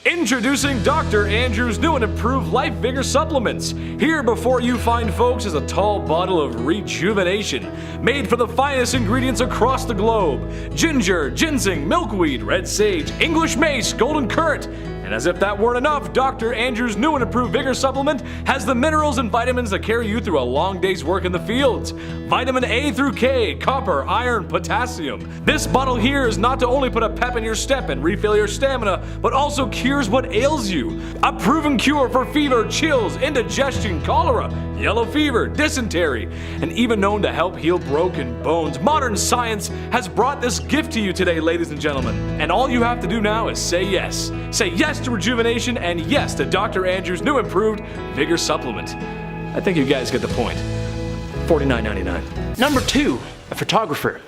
Introducing Dr. Andrew's new and improved Life Vigor supplements. Here before you find folks is a tall bottle of rejuvenation, made from the finest ingredients across the globe. Ginger, ginseng, milkweed, red sage, English mace, golden currant. And as if that weren't enough, Dr. Andrew's new and improved Vigor supplement has the minerals and vitamins that carry you through a long day's work in the fields. Vitamin A through K, copper, iron, potassium. This bottle here is not to only put a pep in your step and refill your stamina, but also cures what ails you. A proven cure for fever, chills, indigestion, cholera, yellow fever, dysentery, and even known to help heal broken bones. Modern science has brought this gift to you today, ladies and gentlemen. And all you have to do now is say yes. Say yes to rejuvenation and yes to Dr. Andrew's new improved Vigor supplement. I think you guys get the point. $49.99. Number 2, a photographer.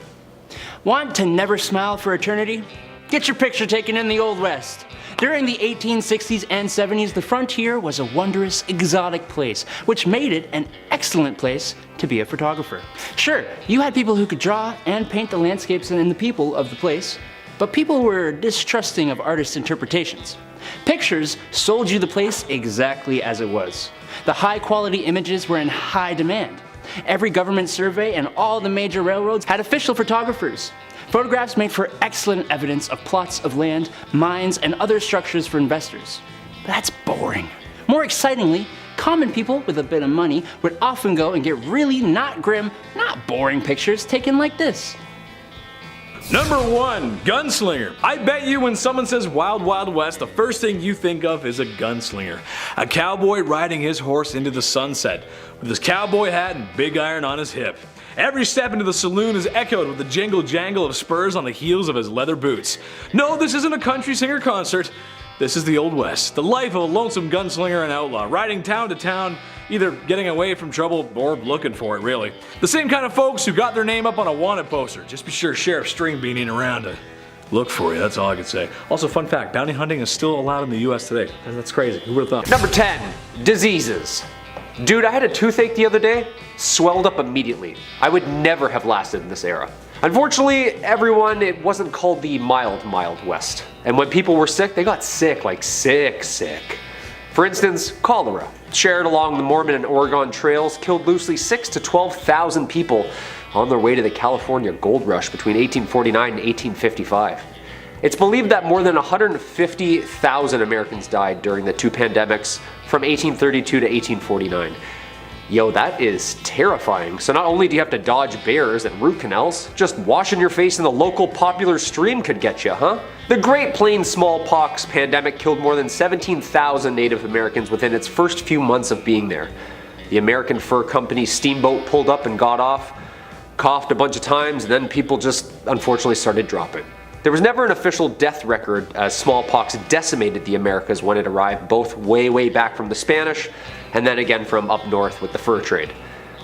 Want to never smile for eternity? Get your picture taken in the Old West. During the 1860s and 70s, the frontier was a wondrous, exotic place, which made it an excellent place to be a photographer. Sure, you had people who could draw and paint the landscapes and the people of the place, but people were distrusting of artists' interpretations. Pictures sold you the place exactly as it was. The high-quality images were in high demand. Every government survey and all the major railroads had official photographers. Photographs made for excellent evidence of plots of land, mines, and other structures for investors. But that's boring. More excitingly, common people with a bit of money would often go and get really not grim, not boring pictures taken like this. Number 1, gunslinger. I bet you when someone says Wild Wild West, the first thing you think of is a gunslinger. A cowboy riding his horse into the sunset, with his cowboy hat and big iron on his hip. Every step into the saloon is echoed with the jingle jangle of spurs on the heels of his leather boots. No, this isn't a country singer concert. This is the Old West, the life of a lonesome gunslinger and outlaw, riding town to town, either getting away from trouble or looking for it, really. The same kind of folks who got their name up on a wanted poster. Just be sure Sheriff Stringbean ain't around to look for you, that's all I can say. Also, fun fact, bounty hunting is still allowed in the US today. That's crazy, who would've thought? Number 10, diseases. Dude, I had a toothache the other day, swelled up immediately. I would never have lasted in this era. Unfortunately, everyone, it wasn't called the mild West. And when people were sick, they got sick, like sick. For instance, cholera, shared along the Mormon and Oregon trails, killed loosely 6,000 to 12,000 people on their way to the California gold rush between 1849 and 1855. It's believed that more than 150,000 Americans died during the two pandemics from 1832 to 1849. Yo, that is terrifying. So not only do you have to dodge bears and root canals, just washing your face in the local popular stream could get you, huh? The Great Plains smallpox pandemic killed more than 17,000 Native Americans within its first few months of being there. The American Fur Company steamboat pulled up and got off, coughed a bunch of times, and then people just unfortunately started dropping. There was never an official death record as smallpox decimated the Americas when it arrived, both way back from the Spanish and then again from up north with the fur trade.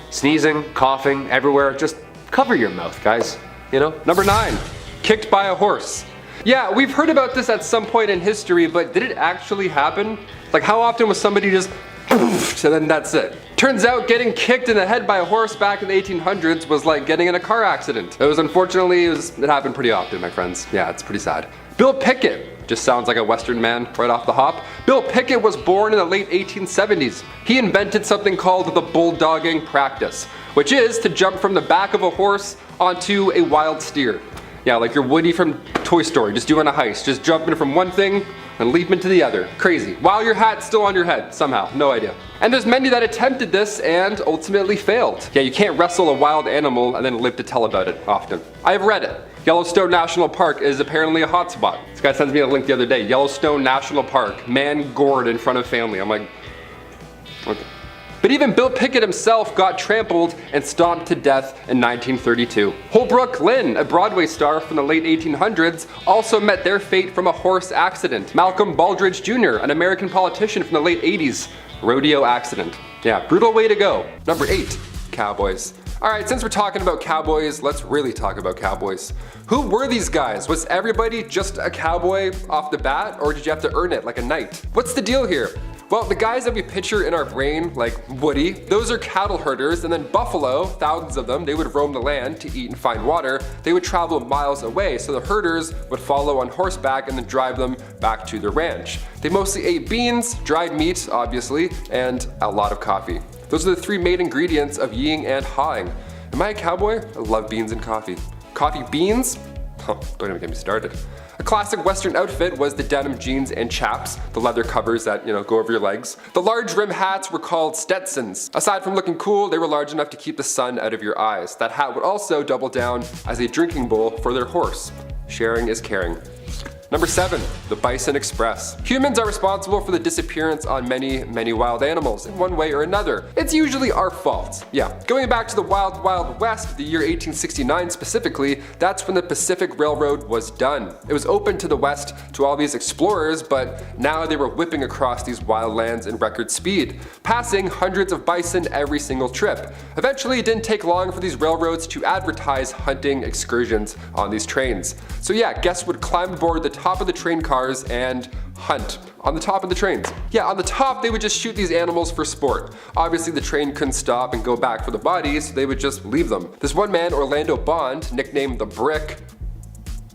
Sneezing, coughing, everywhere, just cover your mouth, guys, you know? Number 9, kicked by a horse. Yeah, we've heard about this at some point in history, but did it actually happen? Like, how often was somebody just and then that's it? Turns out getting kicked in the head by a horse back in the 1800s was like getting in a car accident. It happened pretty often, my friends. Yeah, it's pretty sad. Bill Pickett, just sounds like a Western man right off the hop. Bill Pickett was born in the late 1870s. He invented something called the bulldogging practice, which is to jump from the back of a horse onto a wild steer. Yeah, like you're Woody from Toy Story, just doing a heist, just jumping from one thing and leaping to the other. Crazy. While your hat's still on your head, somehow, no idea. And there's many that attempted this and ultimately failed. Yeah, you can't wrestle a wild animal and then live to tell about it often. I've read it. Yellowstone National Park is apparently a hotspot. This guy sends me a link the other day. Yellowstone National Park, man gored in front of family. I'm like, okay. But even Bill Pickett himself got trampled and stomped to death in 1932. Holbrook Lynn, a Broadway star from the late 1800s, also met their fate from a horse accident. Malcolm Baldrige Jr., an American politician from the late 80s, rodeo accident. Yeah, brutal way to go. Number 8, cowboys. Alright, since we're talking about cowboys, let's really talk about cowboys. Who were these guys? Was everybody just a cowboy off the bat, or did you have to earn it like a knight? What's the deal here? Well, the guys that we picture in our brain, like Woody, those are cattle herders, and then buffalo, thousands of them, they would roam the land to eat and find water. They would travel miles away, so the herders would follow on horseback and then drive them back to their ranch. They mostly ate beans, dried meat, obviously, and a lot of coffee. Those are the 3 main ingredients of yeeing and hawing. Am I a cowboy? I love beans and coffee. Coffee beans? Oh, don't even get me started. A classic Western outfit was the denim jeans and chaps, the leather covers that, go over your legs. The large rim hats were called Stetsons. Aside from looking cool, they were large enough to keep the sun out of your eyes. That hat would also double down as a drinking bowl for their horse. Sharing is caring. Number 7, the Bison Express. Humans are responsible for the disappearance on many wild animals in one way or another. It's usually our fault. Yeah, going back to the Wild West, the year 1869 specifically, that's when the Pacific Railroad was done. It was open to the west to all these explorers, but now they were whipping across these wild lands in record speed, passing hundreds of bison every single trip. Eventually, it didn't take long for these railroads to advertise hunting excursions on these trains. So yeah, guests would climb aboard the top of the train cars and hunt on the top of the trains. Yeah, on the top they would just shoot these animals for sport. Obviously the train couldn't stop and go back for the bodies, so they would just leave them. This one man, Orlando Bond, nicknamed the Brick,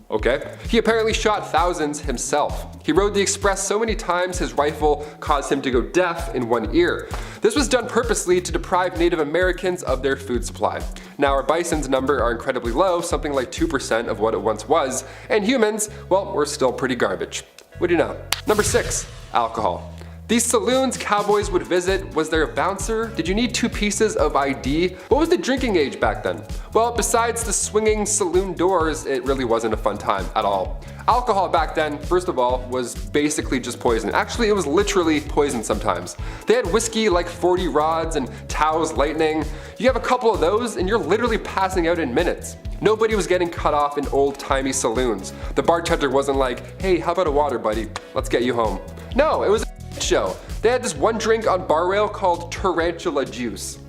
Okay. He apparently shot thousands himself. He rode the express so many times his rifle caused him to go deaf in one ear. This was done purposely to deprive Native Americans of their food supply. Now our bison's number are incredibly low, something like 2% of what it once was, and humans, well, we're still pretty garbage. What do you know? Number 6, alcohol. These saloons cowboys would visit, was there a bouncer? Did you need 2 pieces of ID? What was the drinking age back then? Well, besides the swinging saloon doors, it really wasn't a fun time at all. Alcohol back then, first of all, was basically just poison. Actually, it was literally poison sometimes. They had whiskey like 40 rods and Tao's lightning. You have a couple of those and you're literally passing out in minutes. Nobody was getting cut off in old-timey saloons. The bartender wasn't like, hey, how about a water, buddy? Let's get you home. No, it was a show. They had this one drink on bar rail called tarantula juice.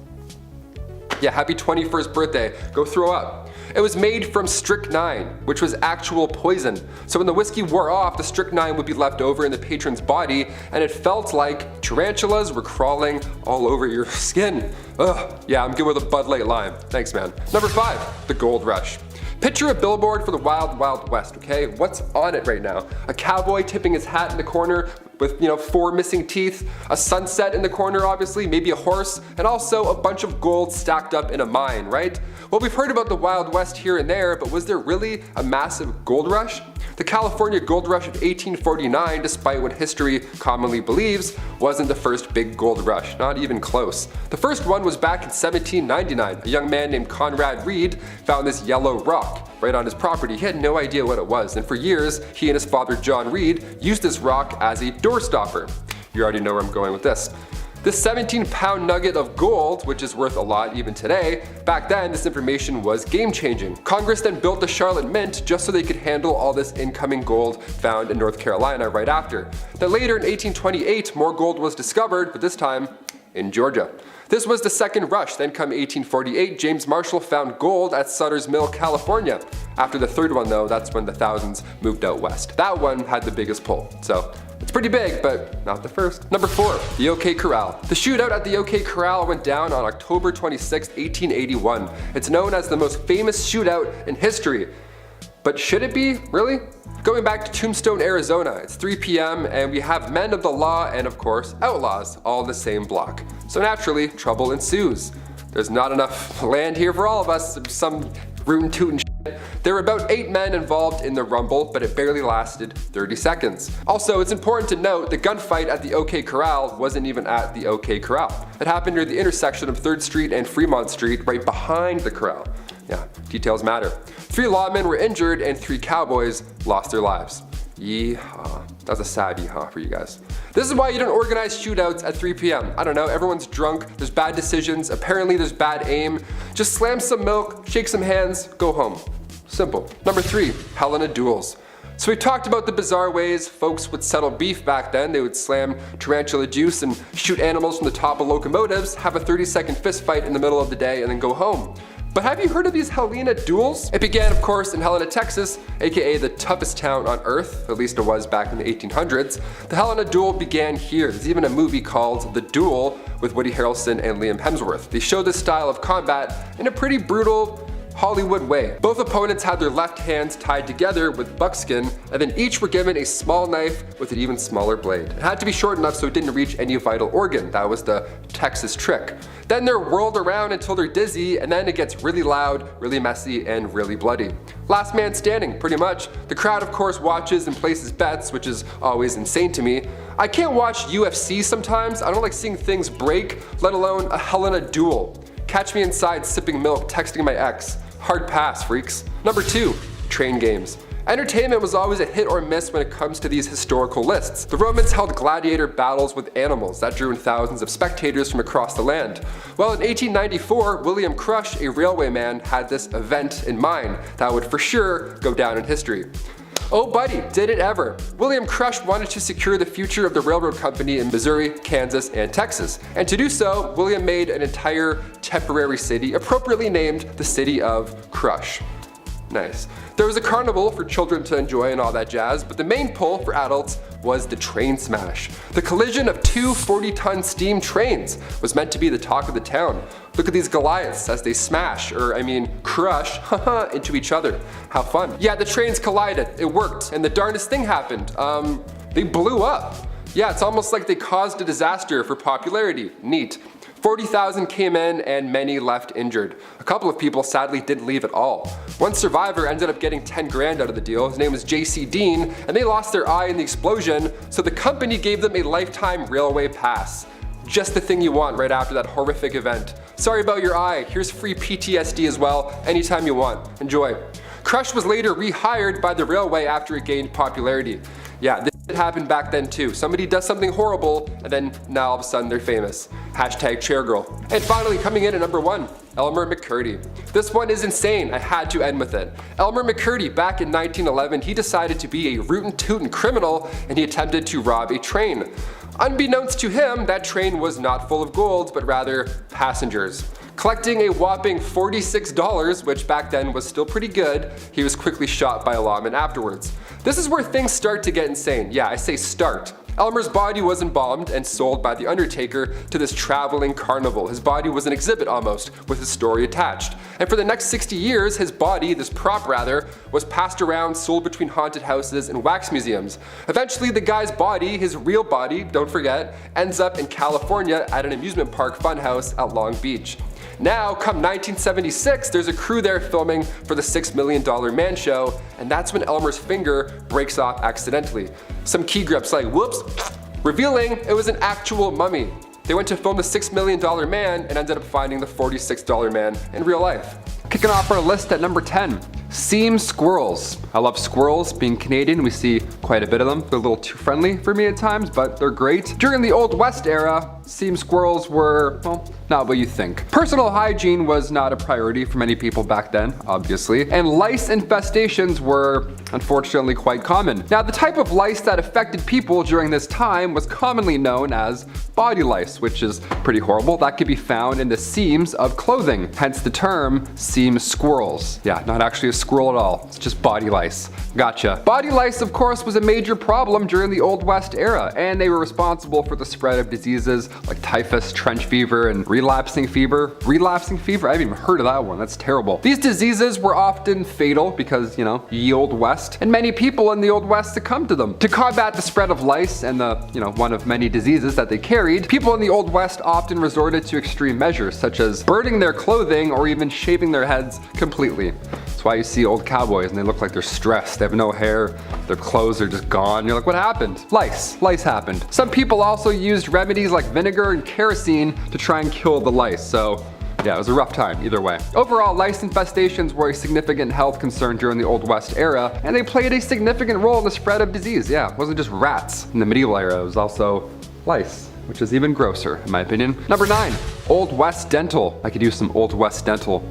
Yeah, happy 21st birthday. Go throw up. It was made from strychnine, which was actual poison. So when the whiskey wore off, the strychnine would be left over in the patron's body, and it felt like tarantulas were crawling all over your skin. Ugh, yeah, I'm good with a Bud Light Lime. Thanks, man. Number 5, the gold rush. Picture a billboard for the Wild Wild West, okay? What's on it right now? A cowboy tipping his hat in the corner with, 4 missing teeth, a sunset in the corner obviously, maybe a horse, and also a bunch of gold stacked up in a mine, right? Well, we've heard about the Wild West here and there, but was there really a massive gold rush? The California gold rush of 1849, despite what history commonly believes, wasn't the first big gold rush, not even close. The first one was back in 1799. A young man named Conrad Reed found this yellow rock right on his property. He had no idea what it was, and for years, he and his father John Reed used this rock as a doorstopper. You already know where I'm going with this. This 17-pound nugget of gold, which is worth a lot even today, back then this information was game-changing. Congress then built the Charlotte Mint just so they could handle all this incoming gold found in North Carolina right after. Then later in 1828, more gold was discovered, but this time in Georgia. This was the second rush. Then come 1848, James Marshall found gold at Sutter's Mill, California. After the third one though, that's when the thousands moved out west. That one had the biggest pull. So it's pretty big, but not the first. Number 4, the OK Corral. The shootout at the OK Corral went down on October 26, 1881. It's known as the most famous shootout in history. But should it be? Really? Going back to Tombstone, Arizona, it's 3 p.m. and we have men of the law and of course outlaws all in the same block. So naturally, trouble ensues. There's not enough land here for all of us, some rootin' tootin' shit. There were about 8 men involved in the rumble, but it barely lasted 30 seconds. Also, it's important to note the gunfight at the OK Corral wasn't even at the OK Corral. It happened near the intersection of 3rd Street and Fremont Street, right behind the corral. Yeah, details matter. 3 lawmen were injured and 3 cowboys lost their lives. Yeehaw. That was a sad yeehaw for you guys. This is why you don't organize shootouts at 3 p.m. I don't know, everyone's drunk, there's bad decisions, apparently there's bad aim. Just slam some milk, shake some hands, go home. Simple. Number 3, Helena Duels. So we've talked about the bizarre ways folks would settle beef back then. They would slam tarantula juice and shoot animals from the top of locomotives, have a 30-second fist fight in the middle of the day, and then go home. But have you heard of these Helena Duels? It began, of course, in Helena, Texas, aka the toughest town on earth, at least it was back in the 1800s. The Helena Duel began here. There's even a movie called The Duel with Woody Harrelson and Liam Hemsworth. They show this style of combat in a pretty brutal, Hollywood way. Both opponents had their left hands tied together with buckskin, and then each were given a small knife with an even smaller blade. It had to be short enough so it didn't reach any vital organ. That was the Texas trick. Then they're whirled around until they're dizzy, and then it gets really loud, really messy, and really bloody. Last man standing, pretty much. The crowd, of course, watches and places bets, which is always insane to me. I can't watch UFC sometimes. I don't like seeing things break, let alone a Helena Duel. Catch me inside sipping milk, texting my ex. Hard pass, freaks. Number 2, train games. Entertainment was always a hit or miss when it comes to these historical lists. The Romans held gladiator battles with animals that drew in thousands of spectators from across the land. Well, in 1894, William Crush, a railwayman, had this event in mind that would for sure go down in history. Oh buddy, did it ever. William Crush wanted to secure the future of the railroad company in Missouri, Kansas, and Texas. And to do so, William made an entire temporary city appropriately named the City of Crush. Nice. There was a carnival for children to enjoy and all that jazz, but the main pull for adults was the train smash. The collision of two 40-ton steam trains was meant to be the talk of the town. Look at these Goliaths as they smash, crush, into each other. How fun. Yeah, the trains collided, it worked, and the darndest thing happened. They blew up. Yeah, it's almost like they caused a disaster for popularity. Neat. 40,000 came in and many left injured. A couple of people sadly didn't leave at all. One survivor ended up getting 10 grand out of the deal. His name was J.C. Dean, and they lost their eye in the explosion, so the company gave them a lifetime railway pass. Just the thing you want right after that horrific event. Sorry about your eye, here's free PTSD as well, anytime you want. Enjoy. Crush was later rehired by the railway after it gained popularity. Yeah, this happened back then too. Somebody does something horrible, and then now all of a sudden they're famous. Hashtag chairgirl. And finally, coming in at number 1, Elmer McCurdy. This one is insane, I had to end with it. Elmer McCurdy, back in 1911, he decided to be a rootin' tootin' criminal, and he attempted to rob a train. Unbeknownst to him, that train was not full of gold, but rather passengers. Collecting a whopping $46, which back then was still pretty good, he was quickly shot by a lawman afterwards. This is where things start to get insane. Yeah, I say start. Elmer's body was embalmed and sold by the Undertaker to this traveling carnival. His body was an exhibit almost, with his story attached. And for the next 60 years, his body, this prop rather, was passed around, sold between haunted houses and wax museums. Eventually, the guy's body, his real body, don't forget, ends up in California at an amusement park funhouse at Long Beach. Now, come 1976, there's a crew there filming for the $6 Million Man Show, and that's when Elmer's finger breaks off accidentally. Some key grips like whoops, revealing it was an actual mummy. They went to film the $6 Million Man and ended up finding the $46 man in real life. Kicking off our list at number 10. Seam squirrels. I love squirrels. Being Canadian, we see quite a bit of them. They're a little too friendly for me at times, but they're great. During the Old West era, seam squirrels were, well, not what you think. Personal hygiene was not a priority for many people back then, obviously, and lice infestations were unfortunately quite common. Now, the type of lice that affected people during this time was commonly known as body lice, which is pretty horrible. That could be found in the seams of clothing, hence the term seam squirrels. Yeah, not actually a squirrel at all, it's just body lice. Gotcha. Body lice, of course, was a major problem during the Old West era, and they were responsible for the spread of diseases like typhus, trench fever, and relapsing fever. Relapsing fever? I haven't even heard of that one, that's terrible. These diseases were often fatal because, ye Old West, and many people in the Old West succumbed to them. To combat the spread of lice and the, one of many diseases that they carried, people in the Old West often resorted to extreme measures, such as burning their clothing or even shaving their heads completely. That's why you see old cowboys and they look like they're stressed. They have no hair, their clothes are just gone. You're like, what happened? Lice. Lice happened. Some people also used remedies like vinegar and kerosene to try and kill the lice. So yeah, it was a rough time either way. Overall, lice infestations were a significant health concern during the Old West era, and they played a significant role in the spread of disease. Yeah, it wasn't just rats in the medieval era, it was also lice, which is even grosser in my opinion. Number 9, Old West dental. I could use some Old West dental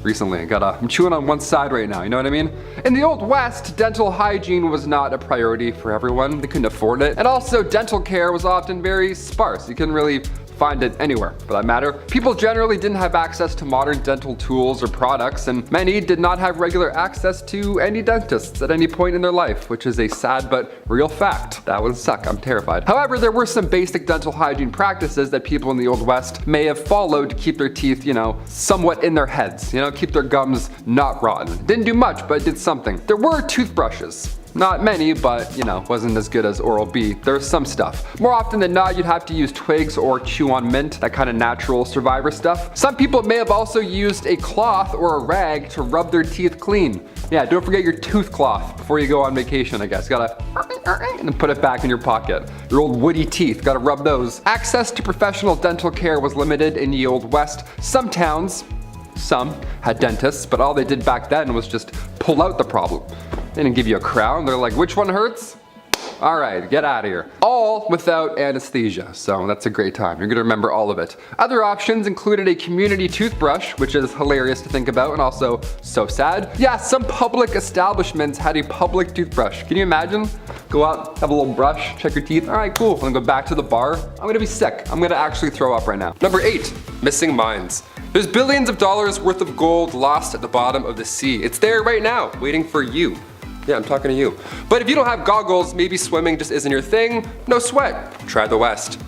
recently. I'm chewing on one side right now, you know what I mean? In the Old West, dental hygiene was not a priority for everyone. They couldn't afford it. And also, dental care was often very sparse. You couldn't really find it anywhere for that matter. People generally didn't have access to modern dental tools or products, and many did not have regular access to any dentists at any point in their life, which is a sad but real fact. That would suck, I'm terrified. However, there were some basic dental hygiene practices that people in the Old West may have followed to keep their teeth, somewhat in their heads, keep their gums not rotten. Didn't do much, but did something. There were toothbrushes. Not many, but wasn't as good as Oral-B. There was some stuff. More often than not, you'd have to use twigs or chew on mint, that kind of natural survivor stuff. Some people may have also used a cloth or a rag to rub their teeth clean. Yeah, don't forget your tooth cloth before you go on vacation, I guess. Gotta and put it back in your pocket. Your old woody teeth, gotta rub those. Access to professional dental care was limited in the Old West. Some towns, some had dentists, but all they did back then was just pull out the problem. They didn't give you a crown. They're like, which one hurts? All right, get out of here. All without anesthesia, so that's a great time. You're gonna remember all of it. Other options included a community toothbrush, which is hilarious to think about and also so sad. Yeah, some public establishments had a public toothbrush. Can you imagine? Go out, have a little brush, check your teeth. All right, cool. I'm gonna go back to the bar. I'm gonna be sick. I'm gonna actually throw up right now. Number 8, missing minds. There's billions of dollars worth of gold lost at the bottom of the sea. It's there right now, waiting for you. Yeah, I'm talking to you. But if you don't have goggles, maybe swimming just isn't your thing, no sweat. Try the West.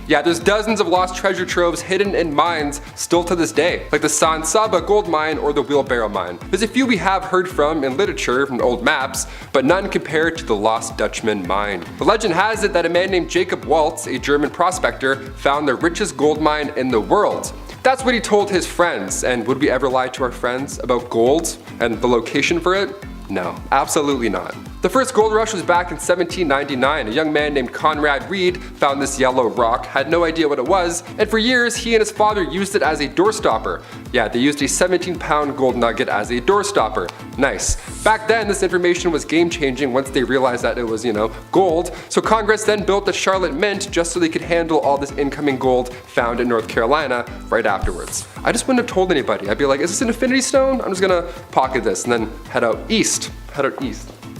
Yeah, there's dozens of lost treasure troves hidden in mines still to this day, like the San Saba gold mine or the Wheelbarrow mine. There's a few we have heard from in literature from old maps, but none compared to the Lost Dutchman mine. The legend has it that a man named Jacob Waltz, a German prospector, found the richest gold mine in the world. That's what he told his friends, and would we ever lie to our friends about gold and the location for it? No, absolutely not. The first gold rush was back in 1799. A young man named Conrad Reed found this yellow rock, had no idea what it was, and for years he and his father used it as a doorstopper. Yeah, they used a 17-pound gold nugget as a doorstopper. Nice. Back then, this information was game-changing once they realized that it was, gold. So Congress then built the Charlotte Mint just so they could handle all this incoming gold found in North Carolina right afterwards. I just wouldn't have told anybody. I'd be like, is this an infinity stone? I'm just gonna pocket this and then head out east.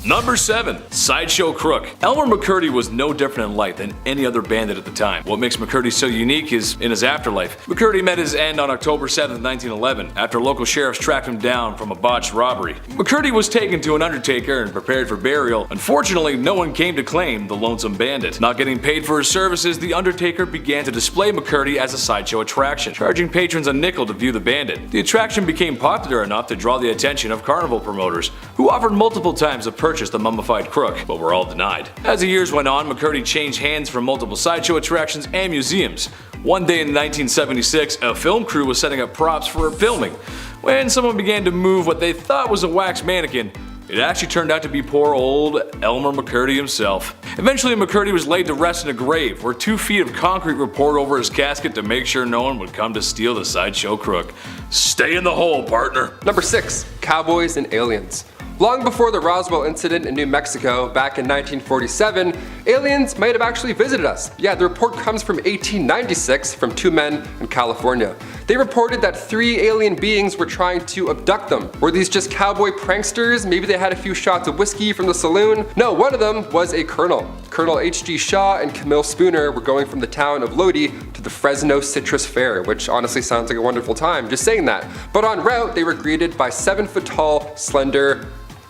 Number 7. Sideshow Crook. Elmer McCurdy was no different in life than any other bandit at the time. What makes McCurdy so unique is in his afterlife. McCurdy met his end on October 7, 1911, after local sheriffs tracked him down from a botched robbery. McCurdy was taken to an undertaker and prepared for burial. Unfortunately, no one came to claim the lonesome bandit. Not getting paid for his services, the undertaker began to display McCurdy as a sideshow attraction, charging patrons a nickel to view the bandit. The attraction became popular enough to draw the attention of carnival promoters, who offered multiple times to purchase the mummified crook, but were all denied. As the years went on, McCurdy changed hands from multiple sideshow attractions and museums. One day in 1976, a film crew was setting up props for filming. When someone began to move what they thought was a wax mannequin, it actually turned out to be poor old Elmer McCurdy himself. Eventually, McCurdy was laid to rest in a grave, where 2 feet of concrete were poured over his casket to make sure no one would come to steal the sideshow crook. Stay in the hole, partner. Number 6. Cowboys and aliens. Long before the Roswell incident in New Mexico back in 1947, aliens might have actually visited us. Yeah, the report comes from 1896 from 2 men in California. They reported that 3 alien beings were trying to abduct them. Were these just cowboy pranksters? Maybe they had a few shots of whiskey from the saloon? No, one of them was a colonel. Colonel H.G. Shaw and Camille Spooner were going from the town of Lodi to the Fresno Citrus Fair, which honestly sounds like a wonderful time, just saying that. But en route, they were greeted by 7-foot-tall, slender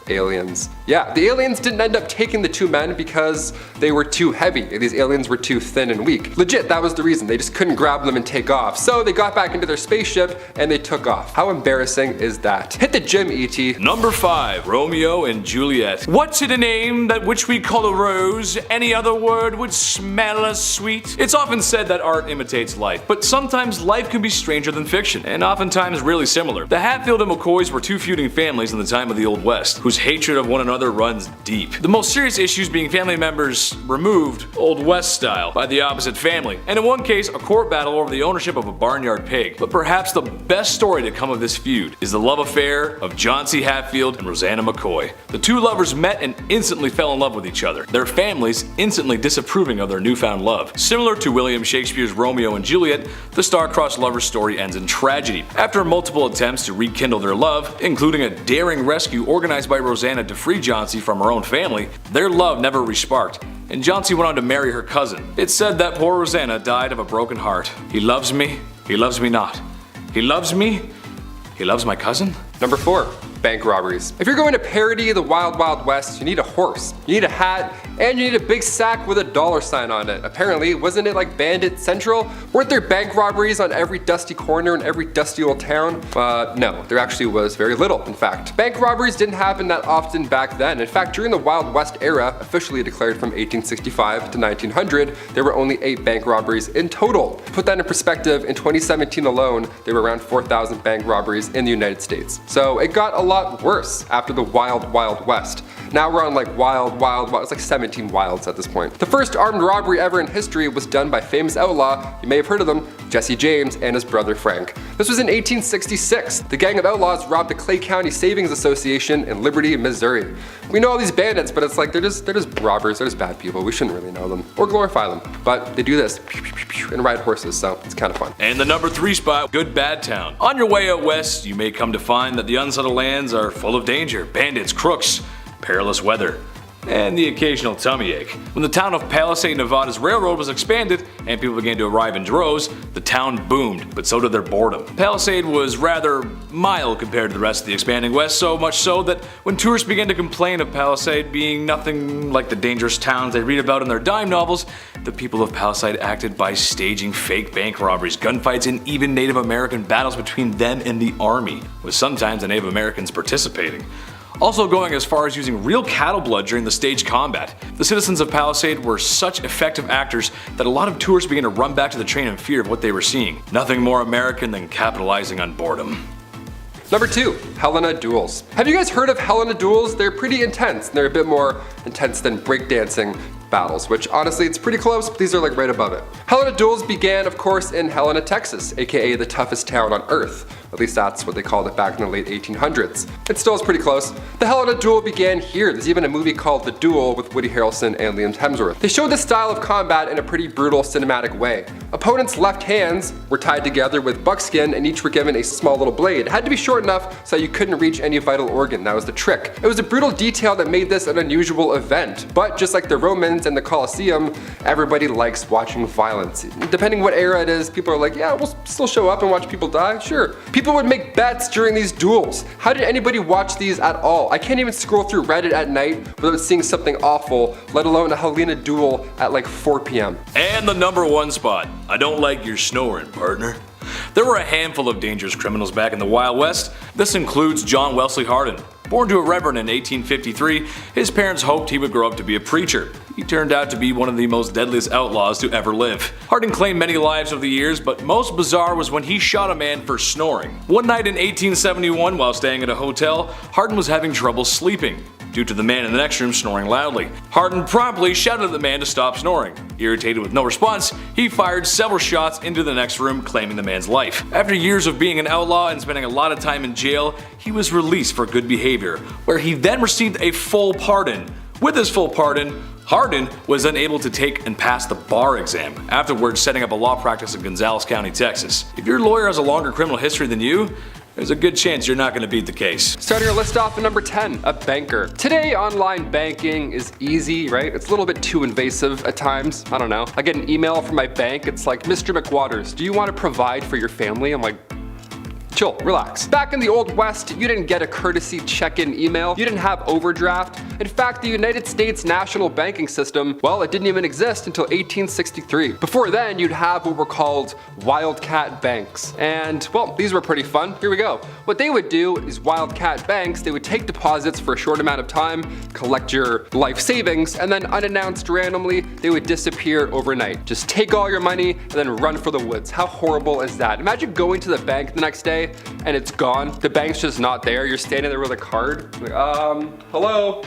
aliens. Yeah, the aliens didn't end up taking the 2 men because they were too heavy. These aliens were too thin and weak. Legit, that was the reason. They just couldn't grab them and take off. So they got back into their spaceship and they took off. How embarrassing is that? Hit the gym, E.T. Number 5. Romeo and Juliet. What's in a name that which we call a rose? Any other word would smell as sweet? It's often said that art imitates life, but sometimes life can be stranger than fiction, and oftentimes really similar. The Hatfield and McCoys were 2 feuding families in the time of the Old West, whose hatred of one another runs deep. The most serious issues being family members removed, Old West style, by the opposite family, and in one case a court battle over the ownership of a barnyard pig. But perhaps the best story to come of this feud is the love affair of John C. Hatfield and Rosanna McCoy. The 2 lovers met and instantly fell in love with each other, their families instantly disapproving of their newfound love. Similar to William Shakespeare's Romeo and Juliet, the star-crossed lovers' story ends in tragedy. After multiple attempts to rekindle their love, including a daring rescue organized by Rosanna to free Johnsy from her own family, their love never resparked, and Johnsy went on to marry her cousin. It's said that poor Rosanna died of a broken heart. He loves me not. He loves me, he loves my cousin? Number 4. Bank robberies. If you're going to parody the Wild Wild West, you need a horse, you need a hat, and you need a big sack with a $sign on it. Apparently, wasn't it like Bandit Central? Weren't there bank robberies on every dusty corner in every dusty old town? No, there actually was very little, in fact. Bank robberies didn't happen that often back then. In fact, during the Wild West era, officially declared from 1865 to 1900, there were only 8 bank robberies in total. To put that in perspective, in 2017 alone, there were around 4,000 bank robberies in the United States. So it got a lot worse after the Wild Wild West. Now we're on like wild, it's like 17 wilds at this point. The first armed robbery ever in history was done by famous outlaw, you may have heard of them, Jesse James and his brother Frank. This was in 1866. The gang of outlaws robbed the Clay County Savings Association in Liberty, Missouri. We know all these bandits, but it's like they're just robbers, they're just bad people. We shouldn't really know them or glorify them. But they do this and ride horses, so it's kind of fun. And the number 3 spot, Good Bad Town. On your way out west, you may come to find that the unsettled lands are full of danger, bandits, crooks, perilous weather. and the occasional tummy ache. When the town of Palisade, Nevada's railroad was expanded and people began to arrive in droves, the town boomed, but so did their boredom. Palisade was rather mild compared to the rest of the expanding West, so much so that when tourists began to complain of Palisade being nothing like the dangerous towns they read about in their dime novels, the people of Palisade acted by staging fake bank robberies, gunfights, and even Native American battles between them and the army, with sometimes the Native Americans participating. Also going as far as using real cattle blood during the staged combat. The citizens of Palisade were such effective actors that a lot of tourists began to run back to the train in fear of what they were seeing. Nothing more American than capitalizing on boredom. Number 2, Helena Duels. Have you guys heard of Helena Duels? They're pretty intense. They're a bit more intense than breakdancing battles, which honestly it's pretty close, but these are like right above it. Helena Duels began, of course, in Helena, Texas, aka the toughest town on earth. At least that's what they called it back in the late 1800s. It still is pretty close. The Helena Duel began here. There's even a movie called The Duel with Woody Harrelson and Liam Hemsworth. They showed this style of combat in a pretty brutal cinematic way. Opponents' left hands were tied together with buckskin and each were given a small little blade. It had to be short enough so you couldn't reach any vital organ. That was the trick. It was a brutal detail that made this an unusual event. But just like the Romans and the Colosseum, everybody likes watching violence. Depending what era it is, people are like, yeah, we'll still show up and watch people die, sure. People would make bets during these duels. How did anybody watch these at all? I can't even scroll through Reddit at night without seeing something awful, let alone a Helena Duel at like 4 p.m. And the number 1 spot. I don't like your snoring, partner. There were a handful of dangerous criminals back in the Wild West. This includes John Wesley Hardin. Born to a reverend in 1853, his parents hoped he would grow up to be a preacher. He turned out to be one of the most deadliest outlaws to ever live. Hardin claimed many lives over the years, but most bizarre was when he shot a man for snoring. One night in 1871, while staying at a hotel, Hardin was having trouble sleeping due to the man in the next room snoring loudly. Hardin promptly shouted at the man to stop snoring. Irritated with no response, he fired several shots into the next room, claiming the man's life. After years of being an outlaw and spending a lot of time in jail, he was released for good behavior, where he then received a full pardon. With his full pardon, Hardin was then able to take and pass the bar exam, afterwards setting up a law practice in Gonzales County, Texas. If your lawyer has a longer criminal history than you, there's a good chance you're not going to beat the case. Starting our list off at number 10, a banker. Today, online banking is easy, right? It's a little bit too invasive at times. I don't know. I get an email from my bank. It's like, Mr. McWaters, do you want to provide for your family? I'm like, chill, relax. Back in the Old West, you didn't get a courtesy check-in email. You didn't have overdraft. In fact, the United States national banking system, well, it didn't even exist until 1863. Before then, you'd have what were called wildcat banks. And, well, these were pretty fun. Here we go. What they would do is wildcat banks, they would take deposits for a short amount of time, collect your life savings, and then unannounced randomly, they would disappear overnight. Just take all your money and then run for the woods. How horrible is that? Imagine going to the bank the next day and it's gone. The bank's just not there. You're standing there with a card. Like, hello?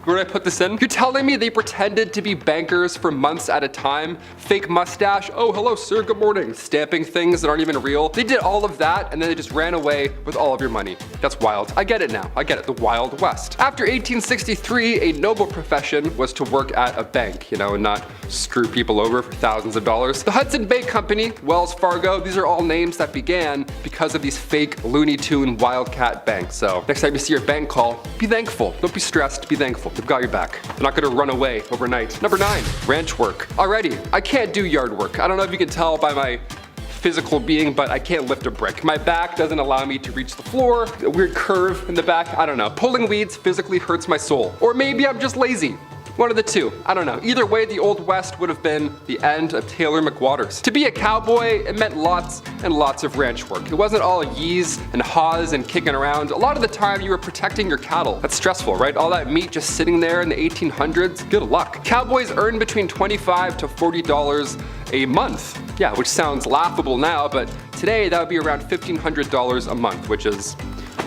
Where did I put this in? You're telling me they pretended to be bankers for months at a time? Fake mustache, oh hello sir, good morning. Stamping things that aren't even real. They did all of that and then they just ran away with all of your money. That's wild. I get it now. I get it. The Wild West. After 1863, a noble profession was to work at a bank, you know, and not screw people over for thousands of dollars. The Hudson Bay Company, Wells Fargo, these are all names that began because of these fake Looney Tune wildcat banks. So next time you see your bank call, be thankful. Don't be stressed, be thankful. They've got your back. They're not gonna run away overnight. Number 9, ranch work. Alrighty, I can't do yard work. I don't know if you can tell by my physical being, but I can't lift a brick. My back doesn't allow me to reach the floor. A weird curve in the back, I don't know. Pulling weeds physically hurts my soul. Or maybe I'm just lazy. One of the two, I don't know. Either way, the Old West would have been the end of Taylor McWaters. To be a cowboy, it meant lots and lots of ranch work. It wasn't all yees and haws and kicking around. A lot of the time you were protecting your cattle. That's stressful, right? All that meat just sitting there in the 1800s, good luck. Cowboys earned between $25 to $40 a month. Yeah, which sounds laughable now, but today that would be around $1,500 a month, which is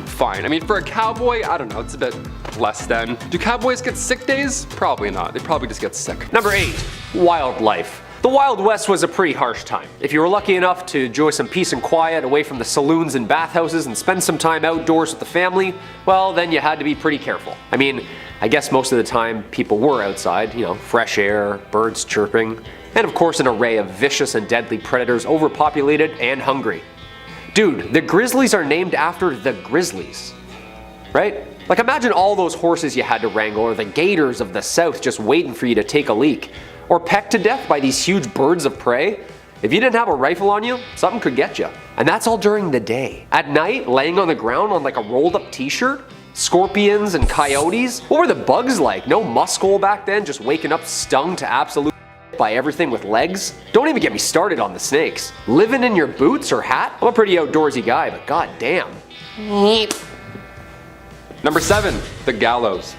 fine. I mean, for a cowboy, I don't know, it's a bit less than. Do cowboys get sick days? Probably not. They probably just get sick. Number 8, wildlife. The Wild West was a pretty harsh time. If you were lucky enough to enjoy some peace and quiet away from the saloons and bathhouses and spend some time outdoors with the family, well, then you had to be pretty careful. I mean, I guess most of the time people were outside, you know, fresh air, birds chirping, and of course an array of vicious and deadly predators, overpopulated and hungry. Dude, the grizzlies are named after the Grizzlies, right? Like imagine all those horses you had to wrangle, or the gators of the south just waiting for you to take a leak. Or pecked to death by these huge birds of prey. If you didn't have a rifle on you, something could get you. And that's all during the day. At night, laying on the ground on like a rolled up t-shirt? Scorpions and coyotes? What were the bugs like? No muskhole back then, just waking up stung to absolute by everything with legs? Don't even get me started on the snakes. Living in your boots or hat? I'm a pretty outdoorsy guy, but god damn. Number 7, the gallows.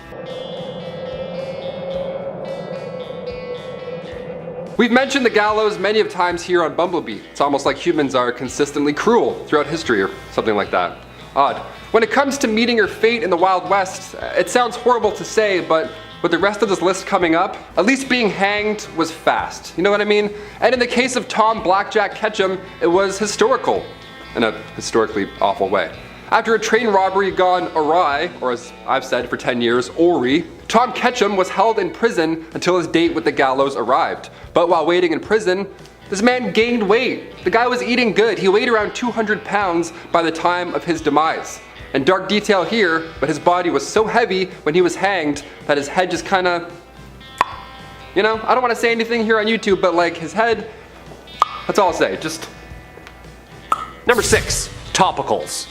We've mentioned the gallows many of times here on BumbleBee. It's almost like humans are consistently cruel throughout history or something like that. Odd. When it comes to meeting your fate in the Wild West, it sounds horrible to say, but with the rest of this list coming up, at least being hanged was fast. You know what I mean? And in the case of Tom Blackjack Ketchum, it was historical in a historically awful way. After a train robbery gone awry, or as I've said for 10 years, awry, Tom Ketchum was held in prison until his date with the gallows arrived. But while waiting in prison, this man gained weight. The guy was eating good. He weighed around 200 pounds by the time of his demise. And dark detail here, but his body was so heavy when he was hanged that his head just kinda, you know, I don't want to say anything here on YouTube, but like his head, that's all I'll say, just. Number 6, topicals.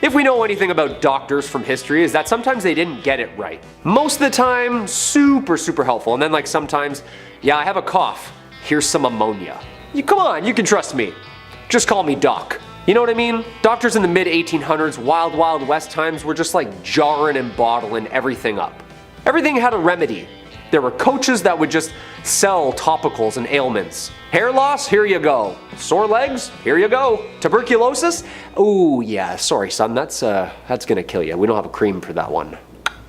If we know anything about doctors from history, is that sometimes they didn't get it right. Most of the time, super helpful, and then like sometimes, yeah, I have a cough, here's some ammonia. Come on, you can trust me. Just call me Doc. You know what I mean? Doctors in the mid-1800s, wild west times were just like jarring and bottling everything up. Everything had a remedy. There were coaches that would just sell topicals and ailments. Hair loss? Here you go. Sore legs? Here you go. Tuberculosis? Ooh, yeah, sorry son, that's gonna kill you. We don't have a cream for that one.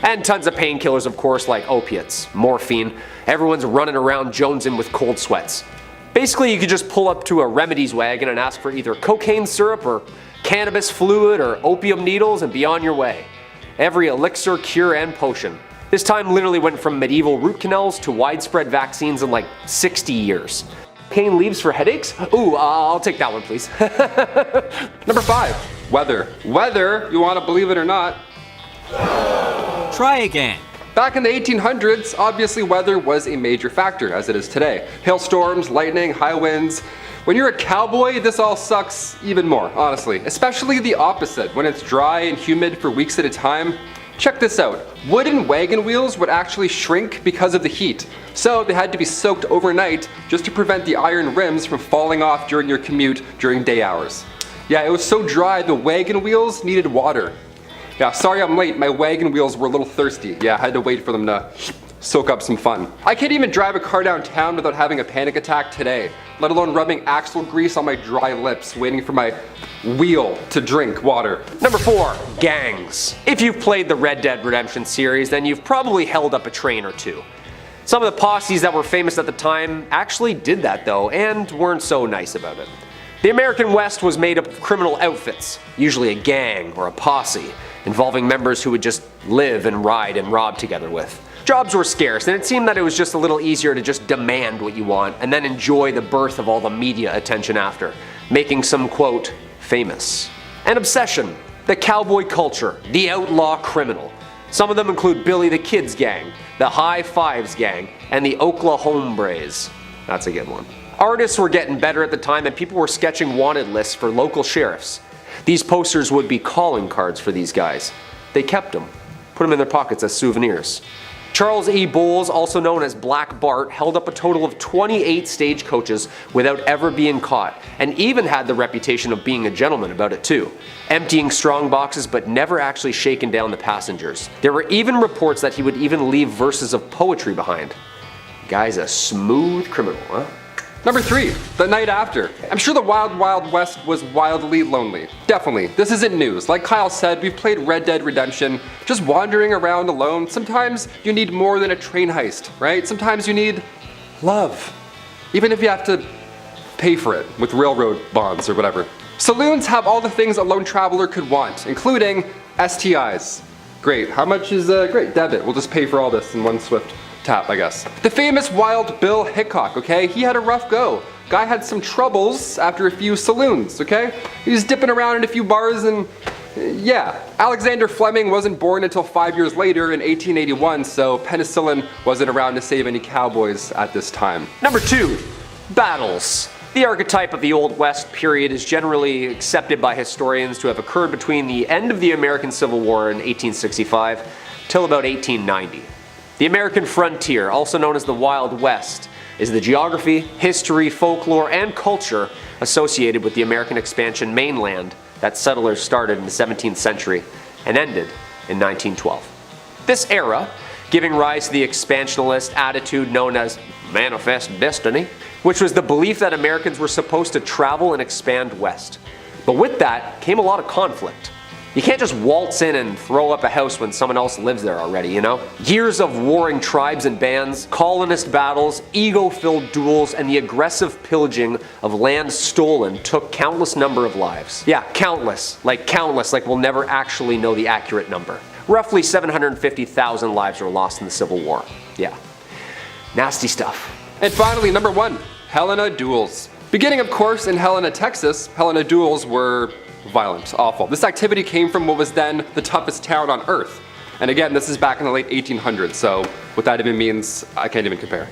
And tons of painkillers, of course, like opiates, morphine. Everyone's running around jonesing with cold sweats. Basically, you could just pull up to a remedies wagon and ask for either cocaine syrup or cannabis fluid or opium needles and be on your way. Every elixir, cure, and potion. This time literally went from medieval root canals to widespread vaccines in like 60 years. Pain leaves for headaches? Ooh, I'll take that one, please. Number 5, weather. Weather, you want to believe it or not. Try again. Back in the 1800s, obviously weather was a major factor, as it is today. Hailstorms, lightning, high winds. When you're a cowboy, this all sucks even more, honestly. Especially the opposite, when it's dry and humid for weeks at a time. Check this out. Wooden wagon wheels would actually shrink because of the heat. So they had to be soaked overnight just to prevent the iron rims from falling off during your commute during day hours. Yeah, it was so dry the wagon wheels needed water. Yeah, sorry I'm late, my wagon wheels were a little thirsty. Yeah, I had to wait for them to soak up some fun. I can't even drive a car downtown without having a panic attack today, let alone rubbing axle grease on my dry lips, waiting for my wheel to drink water. Number 4, gangs. If you've played the Red Dead Redemption series, then you've probably held up a train or two. Some of the posses that were famous at the time actually did that though, and weren't so nice about it. The American West was made up of criminal outfits, usually a gang or a posse, involving members who would just live and ride and rob together with. Jobs were scarce, and it seemed that it was just a little easier to just demand what you want and then enjoy the birth of all the media attention after, making some, quote, famous. An obsession, the cowboy culture, the outlaw criminal. Some of them include Billy the Kid's gang, the High Fives gang, and the Oklahombres. That's a good one. Artists were getting better at the time, and people were sketching wanted lists for local sheriffs. These posters would be calling cards for these guys. They kept them, put them in their pockets as souvenirs. Charles E. Bowles, also known as Black Bart, held up a total of 28 stagecoaches without ever being caught, and even had the reputation of being a gentleman about it too, emptying strong boxes but never actually shaking down the passengers. There were even reports that he would even leave verses of poetry behind. Guy's a smooth criminal, huh? Number 3, the night after. I'm sure the Wild West was wildly lonely. Definitely, this isn't news. Like Kyle said, we've played Red Dead Redemption, just wandering around alone. Sometimes you need more than a train heist, right? Sometimes you need love. Even if you have to pay for it with railroad bonds or whatever. Saloons have all the things a lone traveler could want, including STIs. Great, how much is, great, debit. We'll just pay for all this in one swift tap, I guess. The famous Wild Bill Hickok, okay? He had a rough go. Guy had some troubles after a few saloons, okay? He was dipping around in a few bars and Yeah, Alexander Fleming wasn't born until 5 years later in 1881, so penicillin wasn't around to save any cowboys at this time. Number 2. Battles. The archetype of the Old West period is generally accepted by historians to have occurred between the end of the American Civil War in 1865 till about 1890. The American frontier, also known as the Wild West, is the geography, history, folklore, and culture associated with the American expansion mainland that settlers started in the 17th century and ended in 1912. This era, giving rise to the expansionist attitude known as manifest destiny, which was the belief that Americans were supposed to travel and expand west. But with that came a lot of conflict. You can't just waltz in and throw up a house when someone else lives there already, you know? Years of warring tribes and bands, colonist battles, ego-filled duels, and the aggressive pillaging of land stolen took countless number of lives. Yeah, countless, like we'll never actually know the accurate number. Roughly 750,000 lives were lost in the Civil War. Yeah, nasty stuff. And finally, number 1, Helena duels. Beginning, of course, in Helena, Texas, Helena duels were violent, awful. This activity came from what was then the toughest town on earth. And again, this is back in the late 1800s, so what that even means, I can't even compare.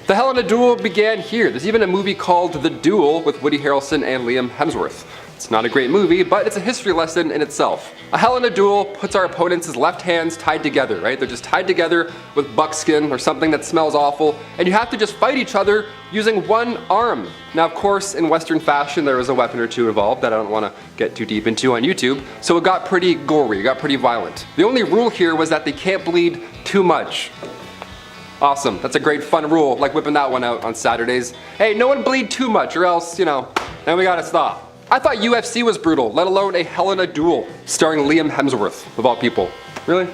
The Helena duel began here. There's even a movie called The Duel with Woody Harrelson and Liam Hemsworth. It's not a great movie, but it's a history lesson in itself. A Helena duel puts our opponents' left hands tied together, right? They're just tied together with buckskin or something that smells awful, and you have to just fight each other using one arm. Now, of course, in Western fashion, there was a weapon or two involved that I don't want to get too deep into on YouTube, so it got pretty gory, it got pretty violent. The only rule here was that they can't bleed too much. Awesome, that's a great fun rule, like whipping that one out on Saturdays. Hey, no one bleed too much or else, then we gotta stop. I thought UFC was brutal, let alone a Helena duel starring Liam Hemsworth, of all people. Really?